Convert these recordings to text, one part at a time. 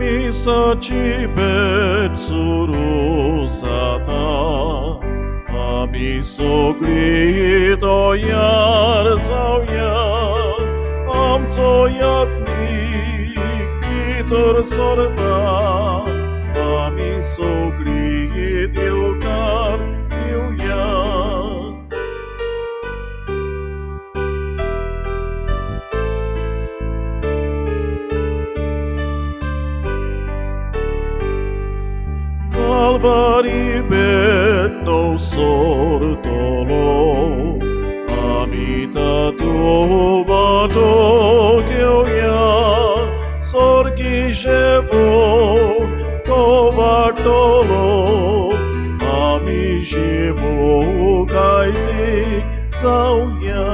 मिसाची भेट सुरू जाता आमी सगळी तयार जावया आमचो यत्नीक भितर सरता आमी सगळी देवकार येवया Calvary bet no sortolo Amita tuvato geoya Sorgi jevo tovatolo Ami jevo gaite sauya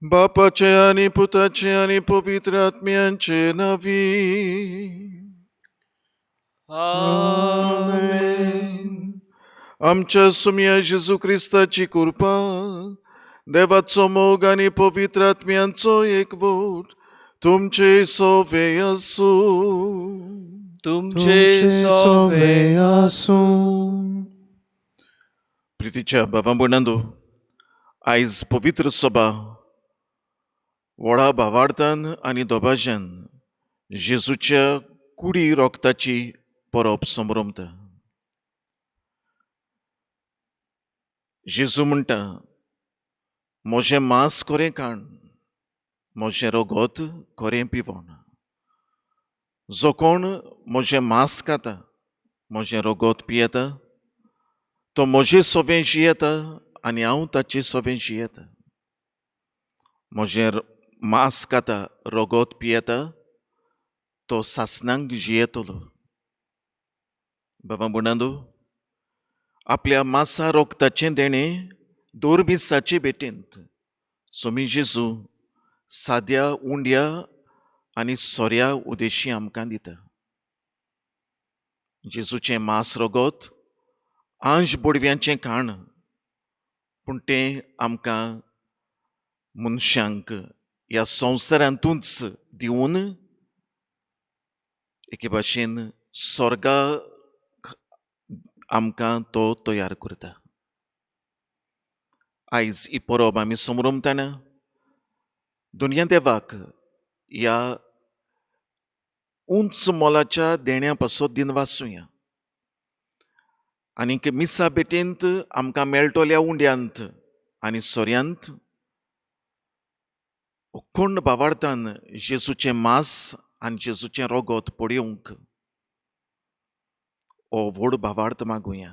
बापाचे आणि पुताचे आणि पवित्र आत्म्यांचे नावी आमेन. आमच्या सुम्या जेजू ख्रिस्ताची कृपा देवाचो मोग आणि पवित्र आत्म्यांचो एकवट तुमचे सोवे असू तुमचे सोवे आसूं. प्रितीच्या बाबा बुणांदो आयज पवित्र सभा व्हडा भावार्थान आनी दोबाज्यान जेजूच्या कुडी रोगताची परब संभ्रमता. जेजू म्हणटा म्हजें मांस खरें खाण म्हजें रगत खरें पिवण. जो कोण म्हजें मांस खाता म्हजें रगत पियेता तो म्हजें सोवें जियेता आनी हांव ताचें सोवें जियेता. म्हजें मांस खाता रगत पियेता तो सासणांक जियेतलो. बाबा बुणांदो आपल्या मांसा रोगताचें देणें दोरमिसाचे भेटेंत सोमी जेजू साद्या उंड्या आनी सोऱ्या उदेशी आमकां दिता. जेजूचें मांस रगत आंश बोडव्यांचें खाण पूण तें आमकां मनशांक ह्या संवसारांतूच दिवन एके भाशेन स्वर्गा आमकां तो तयार करता. आयज ही परब आमी संभ्रमतना दुनिया देवाक ह्या उंच मोलाच्या देण्या पासत दिन वाचुया. आनीक मिसा भेटेंत आमकां मेळटल्या उंड्यांत आनी सोऱ्यांत अखंड भावार्थान जेजूचें मांस आनी जेजूचें रगत पळयोवंक हो व्हड भावार्थ मागुया.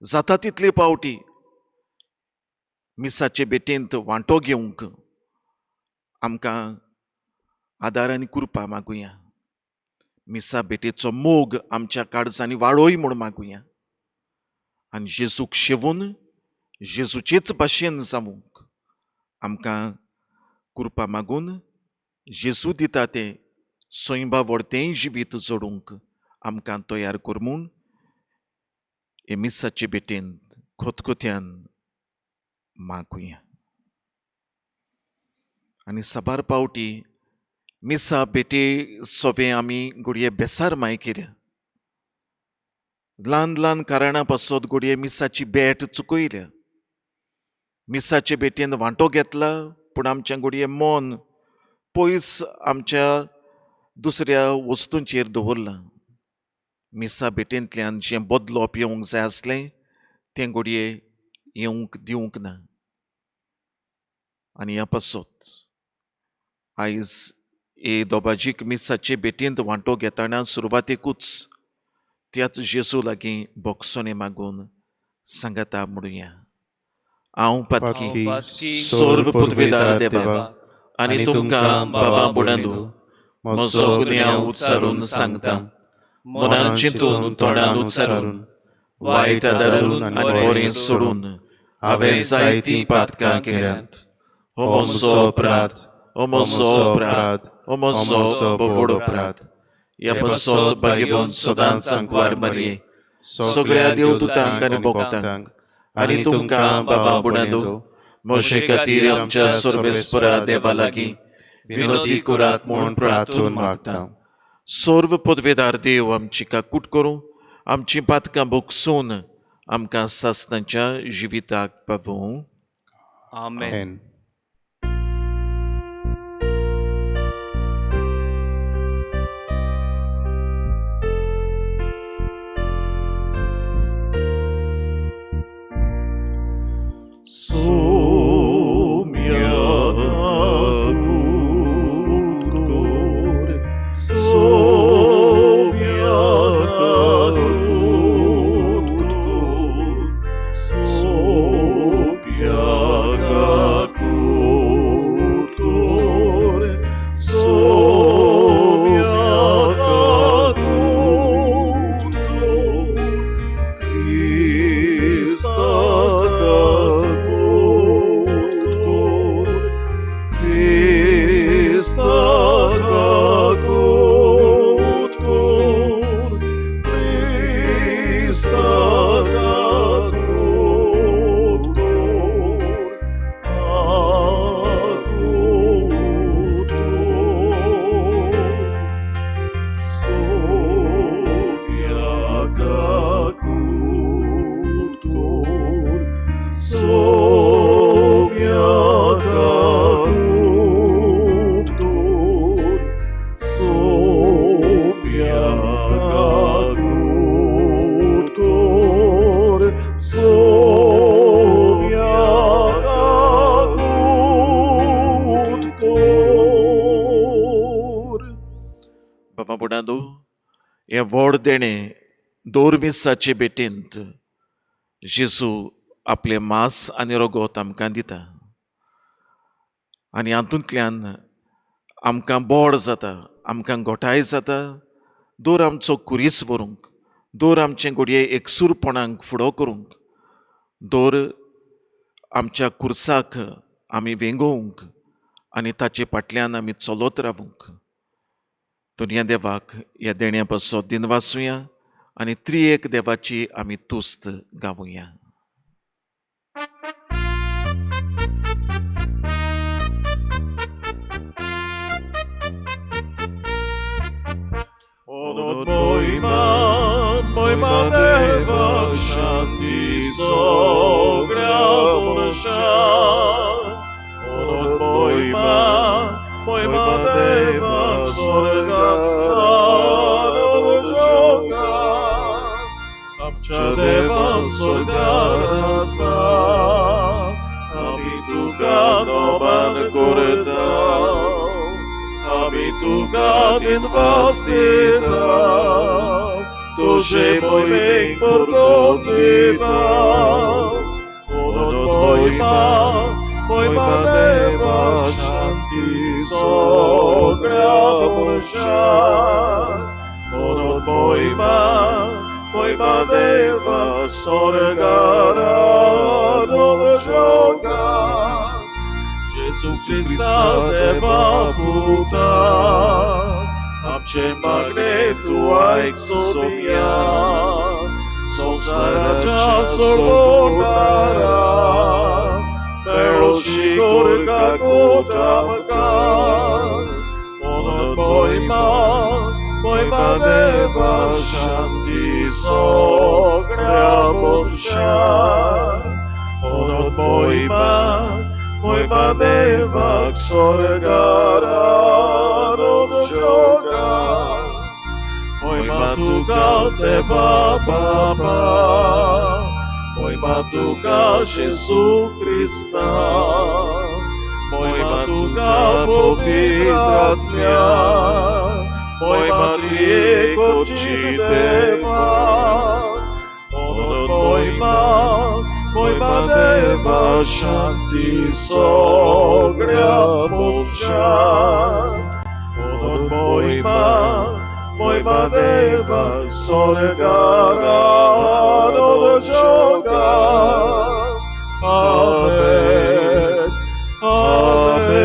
जाता तितले पावटी मिसाचे भेटेंत वांटो घेवंक आमकां आदार आनी कृपा मागुया. मिसा भेटेचो मोग आमच्या काळजांनी वाडोय म्हूण मागुया आनी जेजूक शेवून जेजूचेच भाशेन जावंक आमकां कृपा मागून जेजू दिता तें स्वयंभा व्हडतेंय जिवीत जोडूंक आमकां तयार कर म्हूण हे मिसाचे भेटेंत खोतखोत्यान मागुया. आनी साबार पावटी मिसा भेटे सोवें आमी घडये बेसार मायकेर ल्हान ल्हान कारणां पासत घडये मिसाची भेट चुकयल्या. मिसाचे भेटेन वांटो घेतला पूण आमचें घडये मन पयस आमच्या दुसऱ्या वस्तूंचेर दवरलां. मिसा भेटेंतल्यान जें बदलप येवंक जाय आसलें तें घडये येवंक दिवंक ना. आनी ह्या पासत आयज हे दोबाजीक मिसाचे भेटेंत वांटो घेतना सुरवातेकूच त्याच जेजू लागीं बोगसोने मागून सांगाता म्हणुया. हांव पातकी सर्व पदवेदार देवा आनी तुमकां बाबा बुडांदू म्हजो गुन्यांव उच्चारून सांगता. मनान चिंतून तोंडान उच्चारून वायट आदारून आनी बरें सोडून हांवें जायतीं पातकां केल्यात. हो म्हजो अपराध हो म्हजो अपराध हो म्हजो व्हड अपराध. ह्या पासत भाग्यवान सदांच सांकवार मारये सगळ्या देवदूतांक आनी भक्तांक आनी तुमकां बाबा बुडांदो म्हजे खातीर आमच्या सर्वेस्परा देवा लागीं विनोदी करात म्हूण प्रार्थून मागता. सर्व पदवेदार देव आमची काकूट करूं, आमची पातकां बोगसून आमकां सासणाच्या जिविताक पावूं. Amen. Amen. बाबा बुडांदो, हे व्हड देणे दोरमिसाचे बेटेंत जेजू आपले मांस आनी रगत आमकां दिता आनी हातूंतल्यान आमकां बोड जाता, आमकां घोटाय जाता. दर आमचो कुरीस व्हरूंक, दर आमचे घडये एकसूरपणांक फुडो करूंक, दर आमच्या कुर्साक आमी वेंगोवंक आनी ताचे फाटल्यान आमी चलत रावूंक. दुनिया देवाक ह्या देण्या पासो दिनवासुया आनी त्रिएक देवाची आमी तुस्त गावुया. Moima Deva Shanti Sogra Purshan. Moima Deva Sorga Joga. Amcha Deva Sorga Rasa. Amituka Noban Kurta. Amituka din vastita. Tože mojej porgodita, mojma deva šanti sogra Purshan. Mojma deva sorga joga. Jezu Krista deva puta. Amče magnetu aik sobia, Somsarača sorgonara, Pero shigorga kotamka. Onot mojma deva Shanti sogra Purshan. Onot mojma deva sorgara joga. Mojma tuka deva baba, mojma tuka Jezu Krista, mojma tuka povitra tmja, mojma trijek očit deva. Onot mojma deva Shanti sogra Purshan. Onot mojma deva sorgara joga. Amen, amen,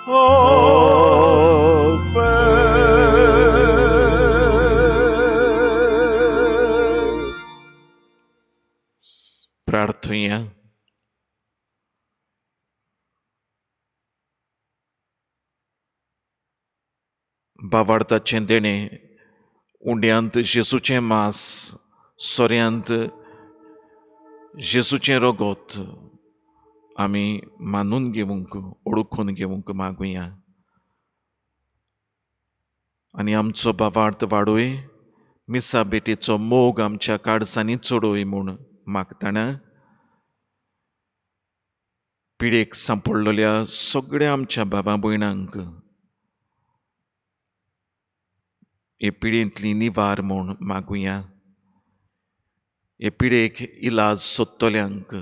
amen. प्रार्थुया. भावार्थाचें देणें, उंड्यांत जेजूचें मांस, सोऱ्यांत जेजूचें रगत आमी मानून घेवंक, ओळखून घेवंक मागुया. आनी आमचो भावार्थ वाडोय, मिसा बेटेचो मोग आमच्या काळजांनी चडोय म्हूण मागतना पिडेक सांपडलेल्या सगळ्या आमच्या भावा भयणांक हे पिडेंतली निवार म्हूण मागुया. हे पिडेक इलाज सोदतल्यांक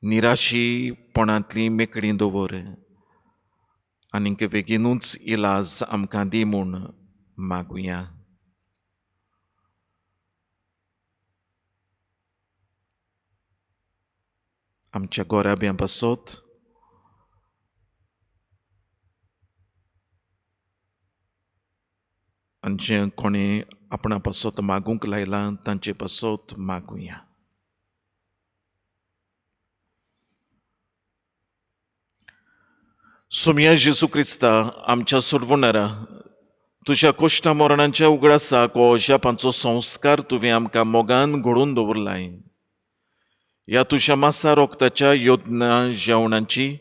निराशीपणांतली मेकळी दवर आनीक बेगीनूच इलाज आमकां दी म्हूण मागुया. आमच्या गोराब्यां पासत आनी जे कोणें आपणा पासत मागूंक लायलां तांचे पासत मागुया. सुमया जेजू क्रिस्ता, आमच्या सोडवणारा, तुज्या कोश्टा मरणाच्या उगडासाक हो अजापांचो संस्कार तुवें आमकां मोगान घडोवन दवरलाय. ह्या तुज्या मासा रोगताच्या योजना जेवणाची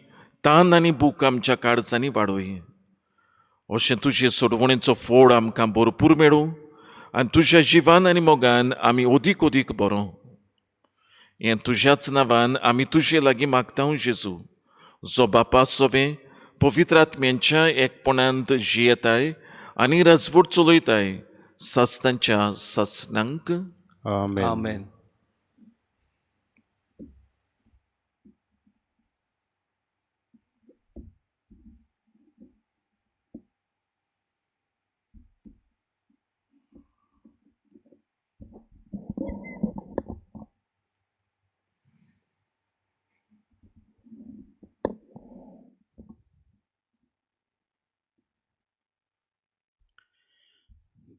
तान आनी भूक आमच्या काळजांनी वाडोय. अशें तुजे सोडवणेचो फोड आमकां भरपूर मेळूं आनी तुज्या जिवान आनी मोगान आमी ओदीक ओदीक बरो. हें तुज्याच नांवान आमी तुजे लागीं मागता जेजू, जो बापा सोबे पवित्र आत्म्यांच्या एकपणांत जियेताय आनी राजवट चलयताय सासतांच्या सासणांक. आमेन. आमेन.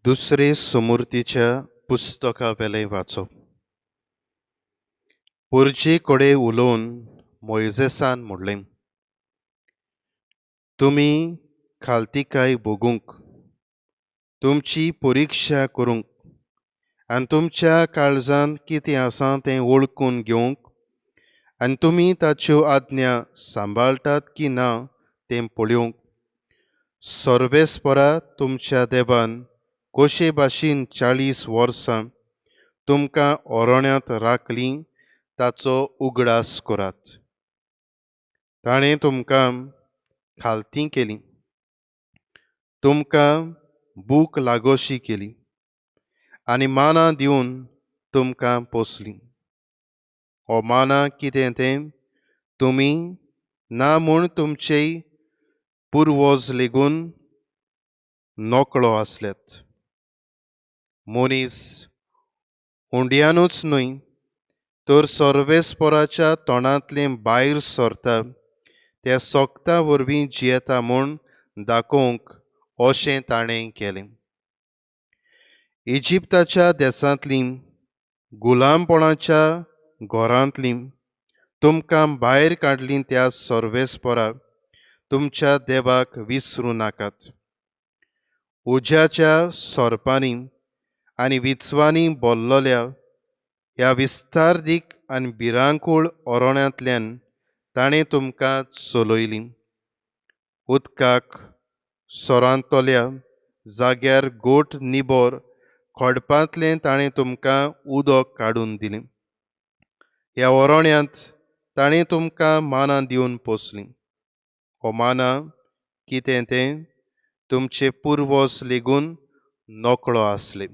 दुसरे सुमूर्तीच्या पुस्तका वेले वाचप. पुरजे कोडे उलोवन मोइजेसान म्हणलें, तुमी खालतिकाय भोगूंक, तुमची परिक्षा करूंक आनी तुमच्या काळजांत कितें आसा तें वळखून घेवंक आनी तुमी ताच्यो आज्ञा सांबाळटात की ना तें पळोवंक सर्वेस्परा तुमच्या देवान कशे भाशेन 40 वर्सां तुमकां ओरोण्यांत राखलीं ताचो उगडास करात. ताणें तुमकां खालती केली, तुमकां भूक लागोशी केली आनी माना दिवन तुमकां पोसली. हो माना कितें तें तुमी ना म्हूण तुमचे पुर्वज लेगून नोकळो आसल्यात. मनीस हुंड्यानूच न्हय तर सर्वेस्पराच्या तोंडांतलें भायर सरता त्या सोगता वरवीं जियेता म्हूण दाखोवंक अशें ताणें केलें. इजिप्ताच्या देसांतलीं गुलामपणाच्या घरांतलीं तुमकां भायर काडलीं त्या सर्वेस्परा तुमच्या देवाक विसरूं नाकात. उज्याच्या सोरपांनी आनी विचवांनी बोल्लोल्या ह्या विस्तारदीक आनी भिरांकूळ ओरोण्यांतल्यान ताणें तुमकां चलयलीं. उदकाक सोरांतल्या जाग्यार गोठ निबोर खोडपांतलें ताणें तुमकां उदक काडून दिलें. ह्या ओरोण्यांत ताणें तुमकां माना दिवन पोसलीं. हो माना कितें तें तुमचे पुर्वज लेगून नोकळो आसले.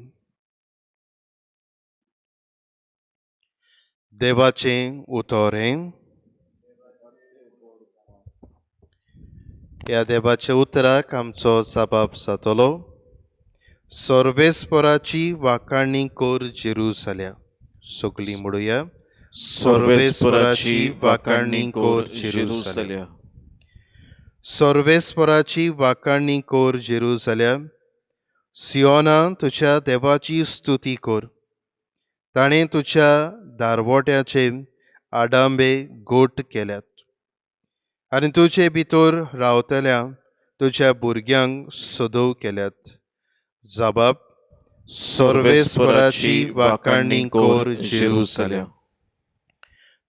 देवाचें उतर हें. ह्या देवाच्या उतराक आमचो जबाब जातलो, सर्वेस्पराची वाखाणणी कर जेरुसल्या. सगळीं म्हणुया, सर्वेस्पराची वाखाणणी कर जेरुसल्या. सर्वेस्पराची वाखाणणी कर जेरुसल्या. सियोना तुज्या देवाची स्तुती कर. ताणें तुज्या दारवट्याचे आडांबे घोट केल्यात आनी तुजे भितर रावतल्या तुज्या भुरग्यांक सदव केल्यात. जबाब: सर्वेस्पराची वाखाणणी कोर जेरुसलेम.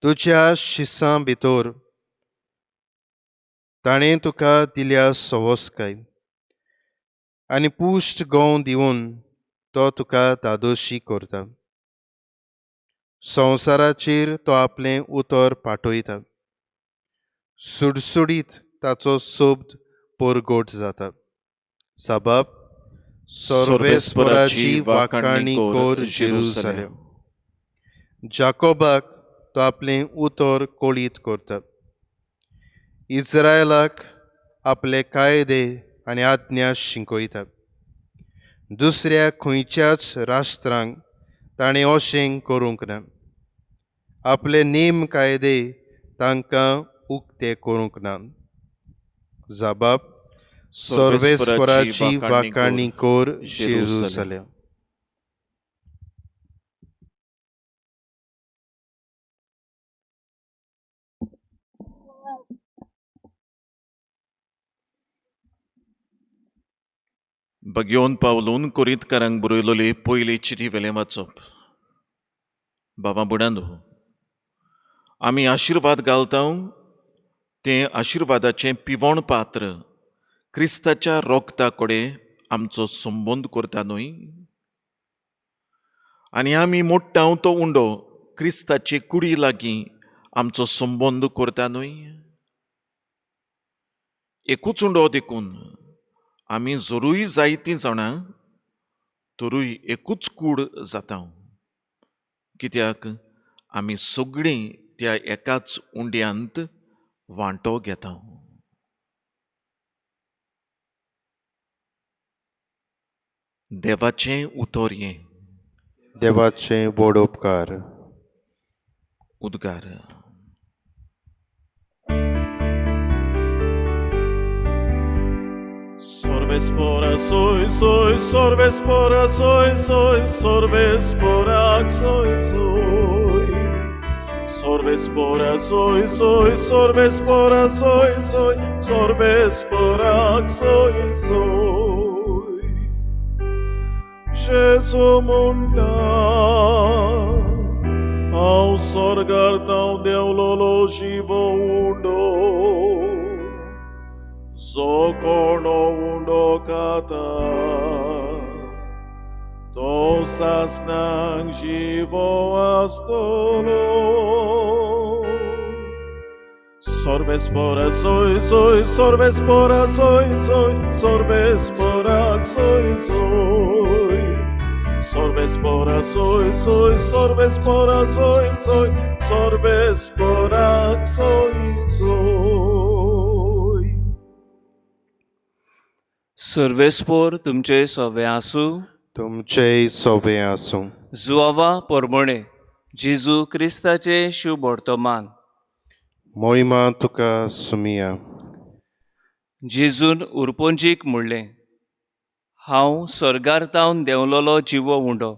तुज्या शिसां भितर ताणें तुका दिल्या सवस्काय आनी पुश्ट गोव दिवन तो तुका दादोशी करता. संवसाराचेर तो आपलें उतर पाठयता. सुडसुडीत ताचो सोब परगोट जाता. जबाब: सर्वेस्पराची वाखाणणी कोर जेरुसलेम. जाकोबाक तो आपलें उतर कोळीत करता. इस्रायलाक आपले कायदे आनी आज्ञा शिकयता. दुसऱ्या खंयच्याच राष्ट्रांक ताणें अशें करूंक ना. आपले नेम कायदे तांकां उक्ते करूंक ना. जबाब: सर्वेस्पराची वाखाणणी कोर जेरुसलेम. बगयोन पावलून कोरिंतकारांक बरयलोली पयली चिटी वेलें वाचप. बाबा बुडांदो, आमी आशिर्वाद घालता तें आशिर्वादाचें पिवण पात्र क्रिस्ताच्या रोगता कडेन आमचो संबंद करता न्हय. आनी आमी मोडटा तो उंडो क्रिस्ताचे कुडी लागीं आमचो संबंद करता न्हय. एकूच उंडो देखून आमी जरूय जायतीं जाणां तरूय एकूच कूड जाता. कित्याक आमी सगळीं त्या एकाच उंड्यांत वांटो घेता. देवाचें उतर हें. देवाचें व्हड उपकार. उद्गार. Sorvespora soy, soy, sorvespora soy, soy, sorvesporac soy, soy. Sorvespora soy, soy, sorvespora soy, soy, sorvesporac soy, soy. Jesu munda, ao sorgar tão deu lolo jivo undo. Socorro undo kata, to sasnang jivo astolo. Sorvespora soy, soy, sorvespora soy, soy, sorvesporac soy, soy. Sorvespora soy, soy, sorvespora soy, soy, sorvesporac soy, soy. सर्वेस्पोर तुमचे सवे आसूं. तुमचेय सोबे आसूं. जुआवा पोरमोणे जेजू क्रिस्ताचे शुभ वर्तमान. मोहिमा तुका सुमिया. जेजून उरपोंजीक म्हणलें, हांव स्वर्गार तावन देंवलोलो जिवो उंडो.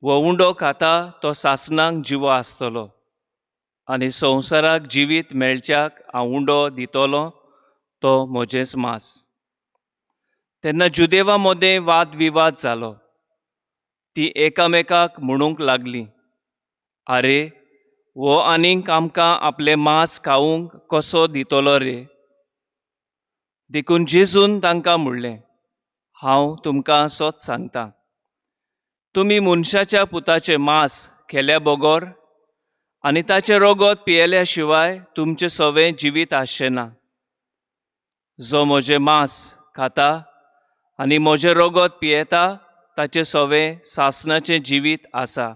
वो उंडो खाता तो सासणांक जिवो आसतलो आनी संवसाराक जिवीत मेळच्याक हांव उंडो दितलो तो म्हजेंच मास. तेन्ना जुदेवा मदें वाद विवाद जालो. ती एकामेकाक म्हणूंक लागलीं, आरे वो आनीक आमकां आपलें मांस खावूंक कसो दितलो रे. देखून जेजून तांकां म्हणलें, हांव तुमकां सोत सांगतां, तुमी मनशाच्या पुताचें मांस केल्या बगोर आनी ताचें रोगत पियेल्या शिवाय तुमचें सवें जिवीत आसचें ना. जो म्हजें मांस खाता आनी म्हजें रोगत पियेता ताचें सवें सासणाचें जिवीत आसा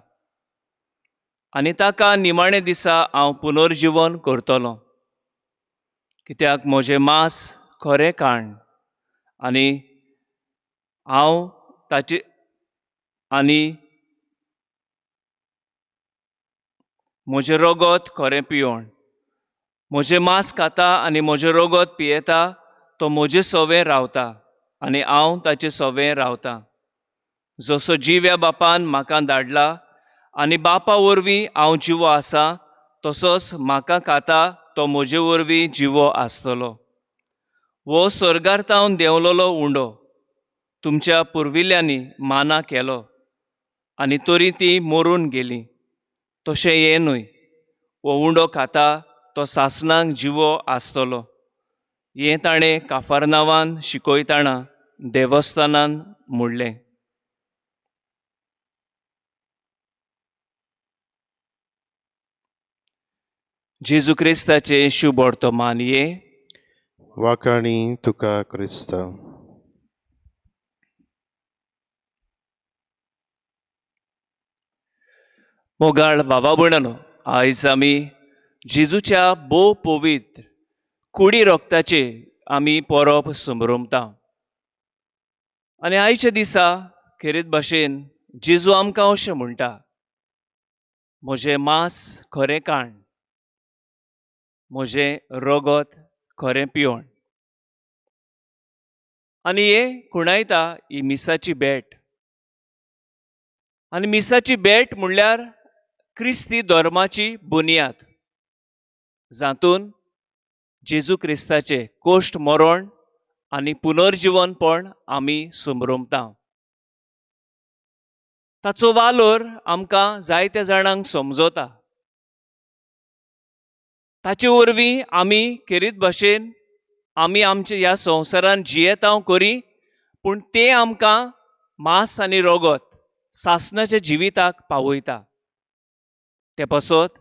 आनी ताका निमाणे दिसा हांव पुनर्जीवन करतलों. कित्याक म्हजें मांस खरें खाण आनी हांव ताची आनी म्हजें रोगत खरें पिवण. म्हजें मांस खाता आनी म्हजें रोगत पियेता तो म्हजें सवें रावता आनी हांव ताचें सवें रावतां. जसो जिव्या बापान म्हाका धाडला आनी बापा वरवीं हांव जिवो आसा, तसोच म्हाका खाता तो म्हजे वरवीं जिवो आसतलो. वो स्वर्गार्थावन देंवलोलो उंडो तुमच्या पुर्विल्यांनी माना केलो आनी तरी ती मरून गेली. तशें हें न्हय. वो उंडो खाता तो सासणांक जिवो आसतलो. हें ताणें काफारनावान शिकयताना देवस्थानान म्हणलें. जेजू क्रिस्ताचे शुभ वर्तमान ये वाकाणी तुका क्रिस्ता. मोगाळ बाबा भयणानो, आयज आमी जेजूच्या भोव पवित्र कुडी रोगताचे आमी परब संभ्रमता. आनी आयच्या दिसा खेरीत भाशेन जेजू आमकां अशें म्हणटा, म्हजें मांस खरें काण, म्हजें रगत खरें पिवण. आनी हे खुणायता ही मिसाची भेट. आनी मिसाची भेट म्हणल्यार क्रिस्ती धर्माची बुनयाद, जातून जेजू क्रिस्ताचे कोश्ट मरण आनी पुनर्जिवनपण आमी संभ्रमता. ताचो वालोर आमकां जायत्या जाणांक समजता. ताचे वरवीं आमी खेरीत भाशेन आमी आमच्या ह्या संवसारान जियेतांव करी, पूण तें आमकां मांस आनी रगत सासणाच्या जिविताक पावयता. ते पासत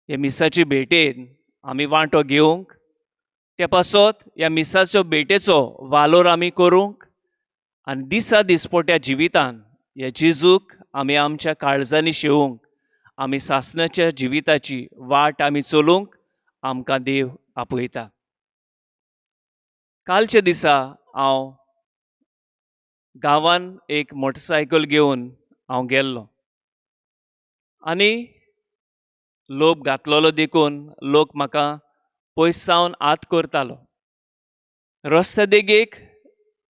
हे मिसाचे भेटेन आमी वांटो घेवंक, ते पासत ह्या मिसाच्यो भेटेचो वालोर आमी करूंक आनी दिसा दिसपट्या जिवितान ह्या जेजूक आमी आमच्या काळजांनी शेवूंक, आमी सासणाच्या जिविताची वाट आमी चलूंक आमकां देव आपयता. कालच्या दिसा हांव गांवान एक मोटरसायकल घेवन हांव गेल्लो आनी लोभ घातलेलो देखून लोक म्हाका पयस सावन आत करतालो. रस्त्या देगेक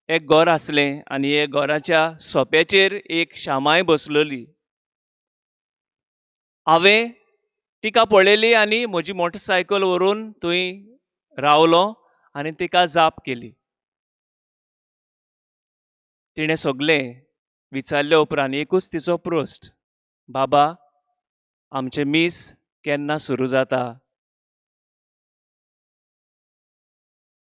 एक घर आसलें आनी हे घराच्या सोंप्याचेर एक शामाय बसलेली. हांवें तिका पळयली आनी म्हजी मोटरसायकल व्हरून थंय रावलो आनी तिका जाप केली. तिणें सगळें विचारले उपरांत एकूच तिचो प्रस्न, बाबा, आमचें मीस केन्ना सुरू जाता?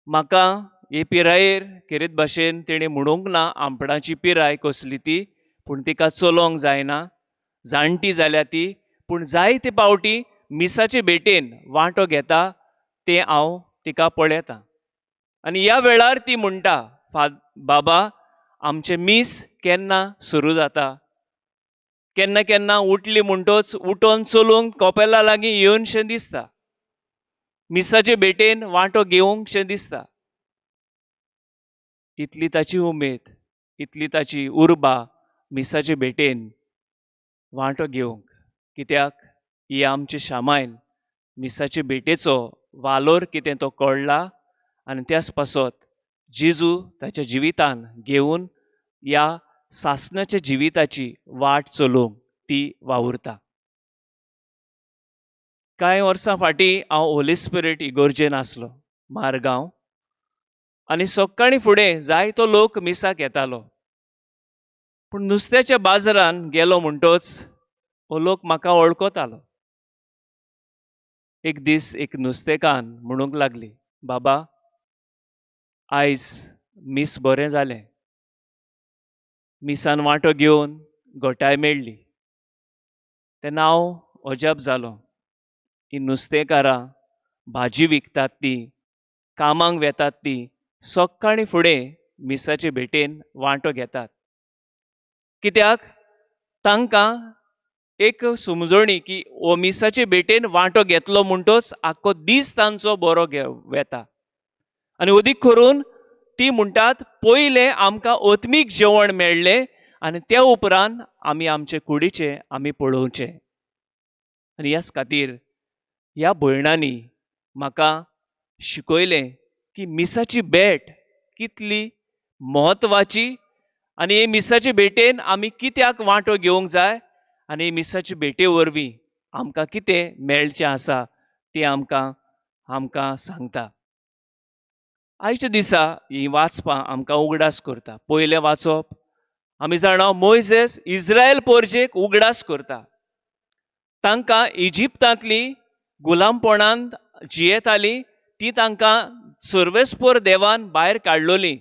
म्हाका हे पिरायेर खेरीत भाशेन तिणें म्हणूंक ना आपणाची पिराय कसली ती, पूण तिका चलोवंक जायना, जाणटी जाल्या ती, पूण जायते पावटी मिसाचे भेटेन वांटो घेता तें हांव तिका पळयतां. आनी ह्या वेळार ती म्हणटा, बाबा, आमचें मीस केन्ना सुरू जाता? केन्ना केन्ना उठली म्हणटच उठोन चलूंक कपेला लागीं येवनशें दिसता, मिसाचे भेटेन वांटो घेवंकशें दिसता. इतली ताची उमेद, इतली ताची उर्बा मिसाचे भेटेन वांटो घेवंक. कित्याक ही आमची शामायन मिसाचे भेटेचो वालोर कितें तो कळ्ळा आनी त्याच पासत जेजू ताच्या जिवितान घेवन ह्या सासणाच्या जिविताची वाट चलोवंक ती वावुरता. कांय वर्सां फाटीं हांव होली स्पिरीट इगोर्जेन आसलो मारगांव, आनी सकाळीं फुडें जायतो लोक मिसाक येतालो. पूण नुस्त्याच्या बाजारान गेलो म्हणटच हो लोक म्हाका वळखतालो. एक दीस एक नुस्तेकान म्हणूंक लागली, बाबा, आयज मीस बरें जालें. मिसान वांटो घेवन घोटाय मेळ्ळी. तेन्ना हांव अजाप जालो. ही नुस्तेकारां, भाजी विकतात ती, कामांक वेतात ती, सकाळीं फुडें मिसाचे भेटेन वांटो घेतात. कित्याक तांकां एक समजणी की हो मिसाचे भेटेन वांटो घेतलो म्हणटच आख्खो दीस तांचो बरो वेता. आनी अदीक करून ती म्हणटात, पयलें आमकां ओत्मीक जेवण मेळ्ळें आनी त्या उपरांत आमी आमचे कुडीचें आमी पळोवचें. आनी ह्याच खातीर ह्या भयणांनी म्हाका शिकयलें की मिसाची भेट कितली म्हत्वाची आनी हे मिसाचे भेटेन आमी कित्याक वांटो घेवंक जाय आनी मिसाचे भेटे वरवीं आमकां कितें मेळचें आसा तें आमकां सांगता. आयच्या दिसा ही वाचपां आमकां उगडास करता. पयलें वाचप आमी जाणा मोइसेस इस्रायल पोरजेक उगडास करता. तांकां इजिप्तांतली गुलामपणांत जियेताली ती तांकां सर्वेस्पर देवान भायर काडलोली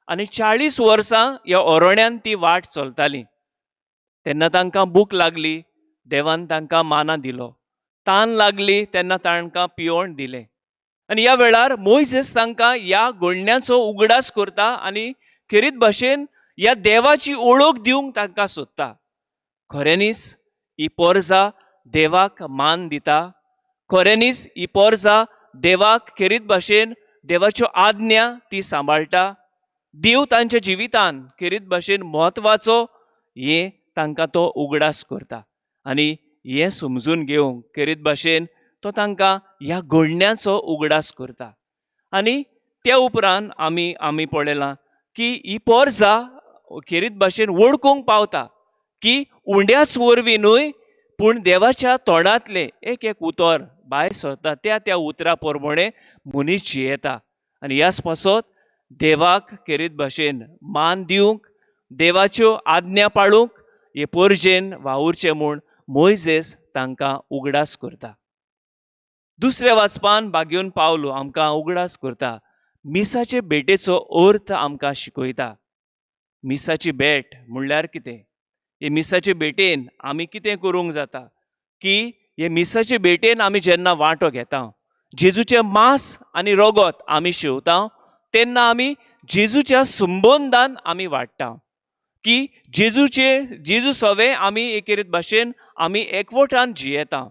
आनी 40 वर्सां ह्या ओरोण्यांत ती वाट चलताली. तेन्ना तांकां भूक लागली, देवान तांकां माना दिलो. तान लागली तेन्ना तांकां पिवण दिलें. आनी ह्या वेळार मोइसेस तांकां ह्या घडण्यांचो उगडास करता आनी खेरीत भाशेन ह्या देवाची ओळख दिवंक तांकां सोदता. खऱ्यांनीच ही पोरजां देवाक मान दिता. खऱ्यांनीच ही पोरजां देवाक खेरीत भाशेन देवाच्यो आज्ञा ती सांबाळटा. देव तांच्या जिवितान खेरीत भाशेन म्हत्वाचो हे तांकां तो उगडास करता. आनी हें समजून घेवंक खेरीत भाशेन तो तांकां ह्या घडण्यांचो उगडास करता. आनी त्या उपरांत आमी पळयलां की ही पोरजां खेरीत भाशेन वळखूंक पावता की उंड्याच वरवीं न्हय पूण देवाच्या तोंडांतलें एक उतर भायर सरता. त्या उतरा प्रमाणे मनीस जियेता. आनी ह्याच पासत देवाक खेरीत भाशेन मान दिवंक देवाच्यो आज्ञा पाळूंक हे पोरजेन वावुरचें म्हूण मोइसेस तांकां उगडास करता. दुसऱ्या वाचपान बागेवन पावलो आमकां उगडास करता. मिसाचे भेटेचो अर्थ आमकां शिकयता. मिसाची भेट म्हणल्यार कितें? हे मिसाचे भेटेन आमी कितें करूंक जाता की हे मिसाचे भेटेन आमी जेन्ना वांटो घेता, जेजूचें मांस आनी रगत आमी शेवता, तेन्ना आमी जेजूच्या संबंदान आमी वाडटा. की जेजू सवे आमी एकेरीत भाशेन आमी एकवटान जियेता.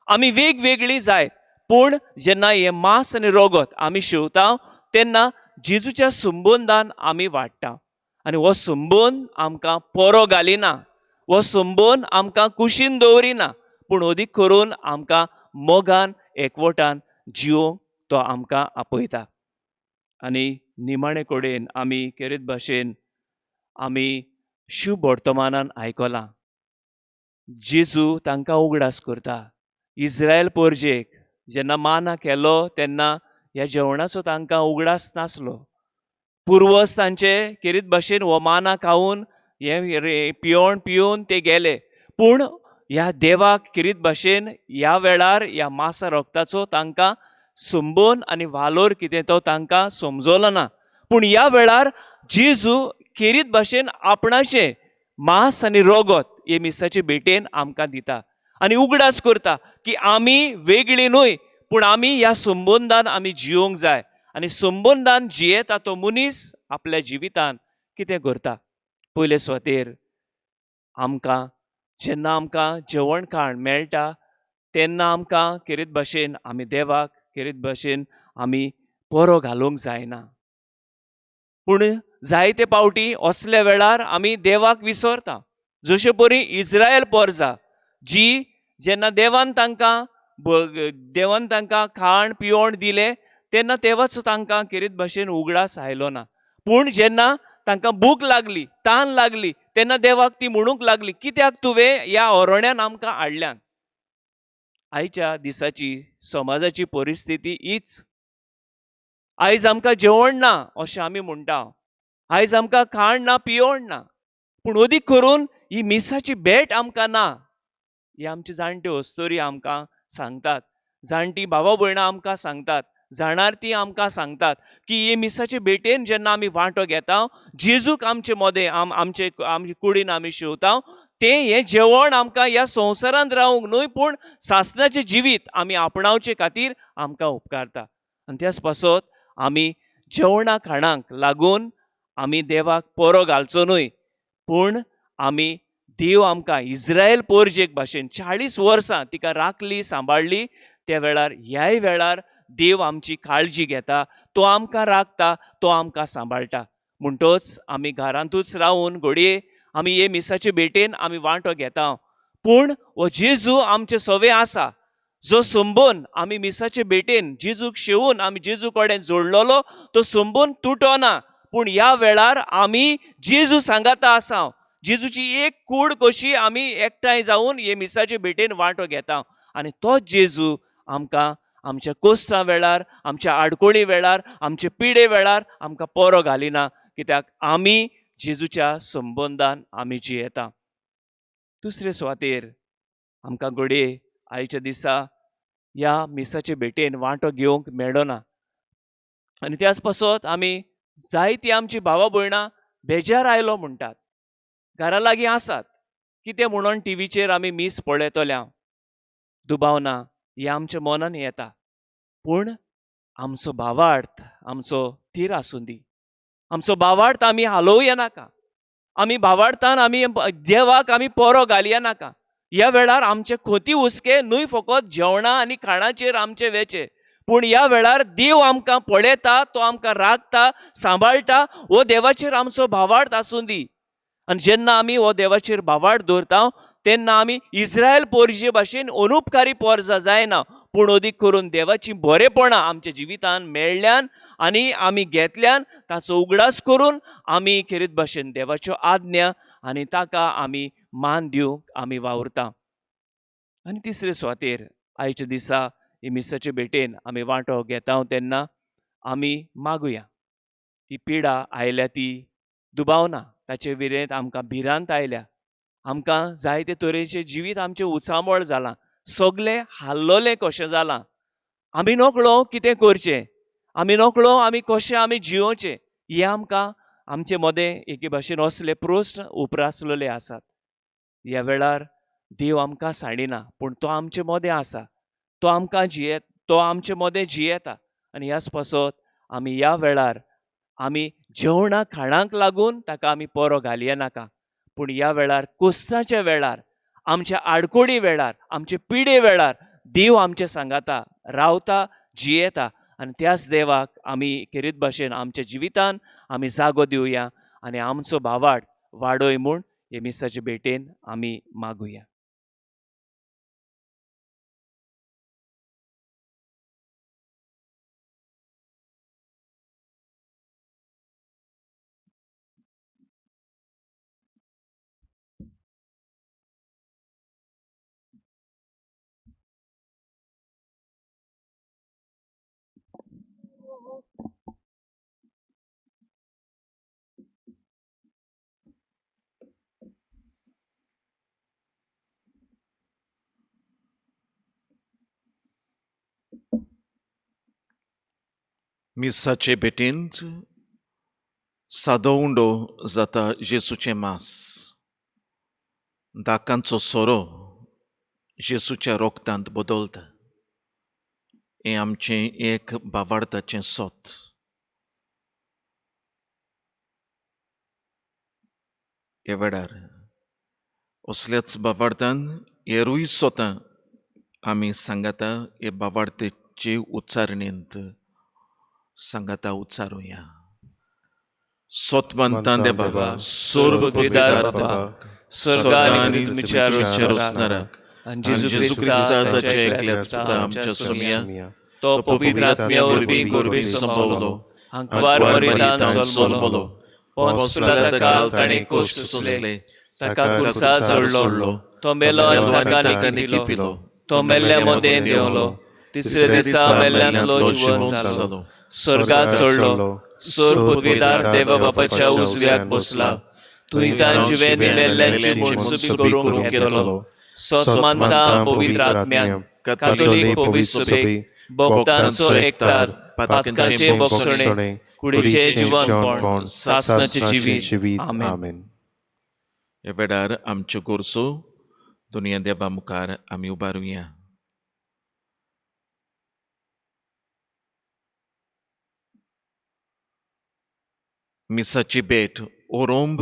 आमी वेगवेगळी जायत पूण जेन्ना हे मांस आनी रगत आमी शेवता तेन्ना जेजूच्या संबंदान आमी वाडटा. आनी हो संबंद आमकां परो घालिना, हो संबंद आमकां कुशीन दवरिना पूण अदीक करून आमकां मोगान एकवटान जिवोवंक तो आमकां आपयता. आनी निमाणे कडेन आमी खेरीत भाशेन आमी शुभ वर्तमानान आयकलां जेजू तांकां उगडास करता. इस्रायल पोरजेक जेन्ना माना केलो तेन्ना ह्या जेवणाचो तांकां उगडास नासलो. पुर्वज तांचे खेरीत भाशेन हो माना खावून हे पिवण पिवन ते गेले पूण ह्या देवाक खेरीत भाशेन ह्या वेळार ह्या मांसा रगताचो तांकां संबंद आनी वालोर कितें तो तांकां समजलो ना. पूण ह्या वेळार जेजू खेरीत भाशेन आपणाचें मांस आनी रगत हे मिसाचे भेटेन आमकां दिता आनी उगडास करता की आमी वेगळी न्हय पूण आमी ह्या संबंदान आमी जिवंक जाय. आनी संबंदान जियेता तो मनीस आपल्या जिवितान कितें करता? पयले सुवातेर आमकां जेन्ना आमकां जेवण खाण मेळटा तेन्ना आमकां खेरीत भाशेन आमी देवाक खेरीत भाशेन आमी परो घालूंक जायना. पूण जायते पावटी असल्या वेळार आमी देवाक विसरता. जशे परी इस्रायल पोरजां जी जेन्ना देवान तांकां खाण पिवण दिलें तेन्ना तेवाचो तांकां खेरीत भाशेन उगडास आयलो ना. पूण जेन्ना तांकां भूक लागली, तान लागली तेन्ना देवाक ती म्हणूंक लागली कित्याक तुवें ह्या ओरोण्यान आमकां हाडल्यान. आयच्या दिसाची समाजाची परिस्थिती हीच. आयज आमकां जेवण ना अशें आमी म्हणटा, आयज आमकां खाण ना पिवण ना पूण अदीक करून ही मिसाची भेट आमकां ना. ही आमची जाणट्यो अस्तोरी आमकां सांगतात, जाणटी भावा भयणां आमकां सांगतात, जाणार ती आमकां सांगतात की हे मिसाचे भेटेन जेन्ना आमी वांटो घेता जेजूक आमचे मोदें आमचे कुडीन आमी शेवता तें हें जेवण आमकां ह्या संवसारांत रावंक न्हय पूण सासणाचें जिवीत आमी आपणावचे खातीर आमकां उपकारता. आनी त्याच पासत आमी जेवणा खाणांक लागून आमी देवाक परो घालचो न्हय पूण आमी देव आमकां इस्रायल पोरजेक भाशेन 40 वर्सां तिका राखली सांबाळली. त्या वेळार ह्याय वेळार देव आमची काळजी घेता, तो आमकां राखता, तो आमकां सांबाळटा. म्हणटोच आमी घरांतूच रावून घडये आमी हे मिसाचे भेटेन आमी वांटो घेता पूण हो जेजू आमचे सवे आसा जो संबंद आमी मिसाचे भेटेन जेजूक शेवून आमी जेजू कडेन जोडलेलो तो संबंद तुटना. पूण ह्या वेळार आमी जेजू सांगाता आसा. जेजूची एक कूड कशी आमी एकठांय जावन हे मिसाचे भेटेन वांटो घेता आनी तोच जेजू आमकां आमच्या कोस्टां वेळार, आमच्या आडकोळी वेळार, आमचे पिडे वेळार आमकां परो घालिना, कित्याक आमी जेजूच्या संबंदान आमी जियेता. दुसरे सुवातेर आमकां घडये आयच्या दिसा ह्या मिसाचे भेटेन वांटो घेवंक मेळ्ळो ना. आनी त्याच पासत आमी जायतीं आमची भावां भयणां बेजार आयलो म्हणटात. घरा लागीं आसात, कितें म्हणून टीव्हीचेर आमी मीस पळयतल्या. दुबावना ही आमच्या मनान येता, पूण आमचो भावार्थ आमचो थीर आसूं दी. आमचो भावार्थ आमी हालोवया नाका. आमी भावार्थान आमी देवाक आमी परो घालया नाका. ह्या वेळार आमचे खोती हुस्के न्हय फकत जेवणा आनी खाणाचेर आमचे वेचे, पूण ह्या वेळार देव आमकां पळयता, तो आमकां राखता, सांबाळटा, हो देवाचेर आमचो भावार्थ आसूं दी. आनी जेन्ना आमी हो देवाचेर भावार्थ दवरता तेन्ना आमी इस्रायल पोरजे भाशेन अनुपकारी पोरजा जायना, पूण अदीक करून देवाची बरेपणां आमच्या जिवितान मेळ्ळ्यान आनी आमी घेतल्यान ताचो उगडास करून आमी खेरीत भाशेन देवाच्यो आज्ञा आनी ताका आमी मान दिवंक आमी वावुरता. आनी तिसरे सुवातेर आयच्या दिसा ही मिसाचे भेटेन आमी वांटो घेता तेन्ना आमी मागुया. ती पिडा आयल्या ती दुबावना, ताचे विरेंत आमकां भिरांत आयल्या. आमकां जायते तरेचें जिवीत आमचें उचांबळ जालां, सगलें हाल्लोलें कशें जालां. आमी नकळो कितें करचें, आमी नकळो आमी कशें आमी जियोचें, हें आमकां आमचे मदें एके भाशेन असले प्रस्न उप्रासलेले आसात. ह्या वेळार देव आमकां साडिना, पूण तो आमचे मदें आसा. तो आमचे मदें जियेता. आनी ह्याच पासत आमी ह्या वेळार आमी जेवणा खाणांक लागून ताका आमी परो घालया नाका, पूण ह्या वेळार कोस्टाच्या वेळार, आमच्या आडकोडी वेळार, आमचे पिडे वेळार देव आमच्या सांगाता, रावता, जियेता. आनी त्याच देवाक आमी खेरीत भाशेन आमच्या जिवितान आमी जागो दिवया आनी आमचो भावार्थ वाडय म्हूण हे मिसाचे भेटेन आमी मागुया. मिसाचे भेटेंत सादो उंडो जाता जेसूचें मांस. दाकांचो सोरो जेसूच्या रोगतांत बदलता. हें आमचें एक भावार्थाचें सोत. हे वेळार असल्याच भावार्थान हेरूय सोतां आमी सांगाता हे भावार्थेचे उच्चारणेंत सांगाता उच्चारुया. सोतमंतां देवा, सोर्गपिदार बाबा, स्वर्गांनी तुमच्या रोसनाराक आनी जेजू जेजू क्रिस्ता ताच्या क्रिस्ताच्या एकल्याच पुता आमच्या सोमिया, तो पवित्र आत्म्या वरवीं गोरबे संभवलो, हांकवार मरितान जल्मलो, पोंच पिलाता काळ ताणें कोश्ट सोंसले, ताका क्रुसार जोडलो, तो मेलो आनी ताका निखिपिलो, तो मेल्ल्या मदें देंवलो, तिसऱ्या दिसा मेल्ल्यांतलो जिवंत जालो, स्वर्गांत चडलो, सोर पदवीदार देवा बापाच्या उजव्याक बसला, थंय तां जिवेंनी मेल्ल्यांची मनसुबी करूंक येतलो. सोतमानता पवित्र आत्म्यान, कातोलीक पवित्र सभे, भक्तांचो एकतार, पातकांचे भक्षणे, कुडीचे जिवनपण, सासणाचे जिवीत. आमेन. हे वेळार आमच्यो गोरसो दुनिया देवा मुखार आमी उबारुया. मिसाची भेट ओरोंब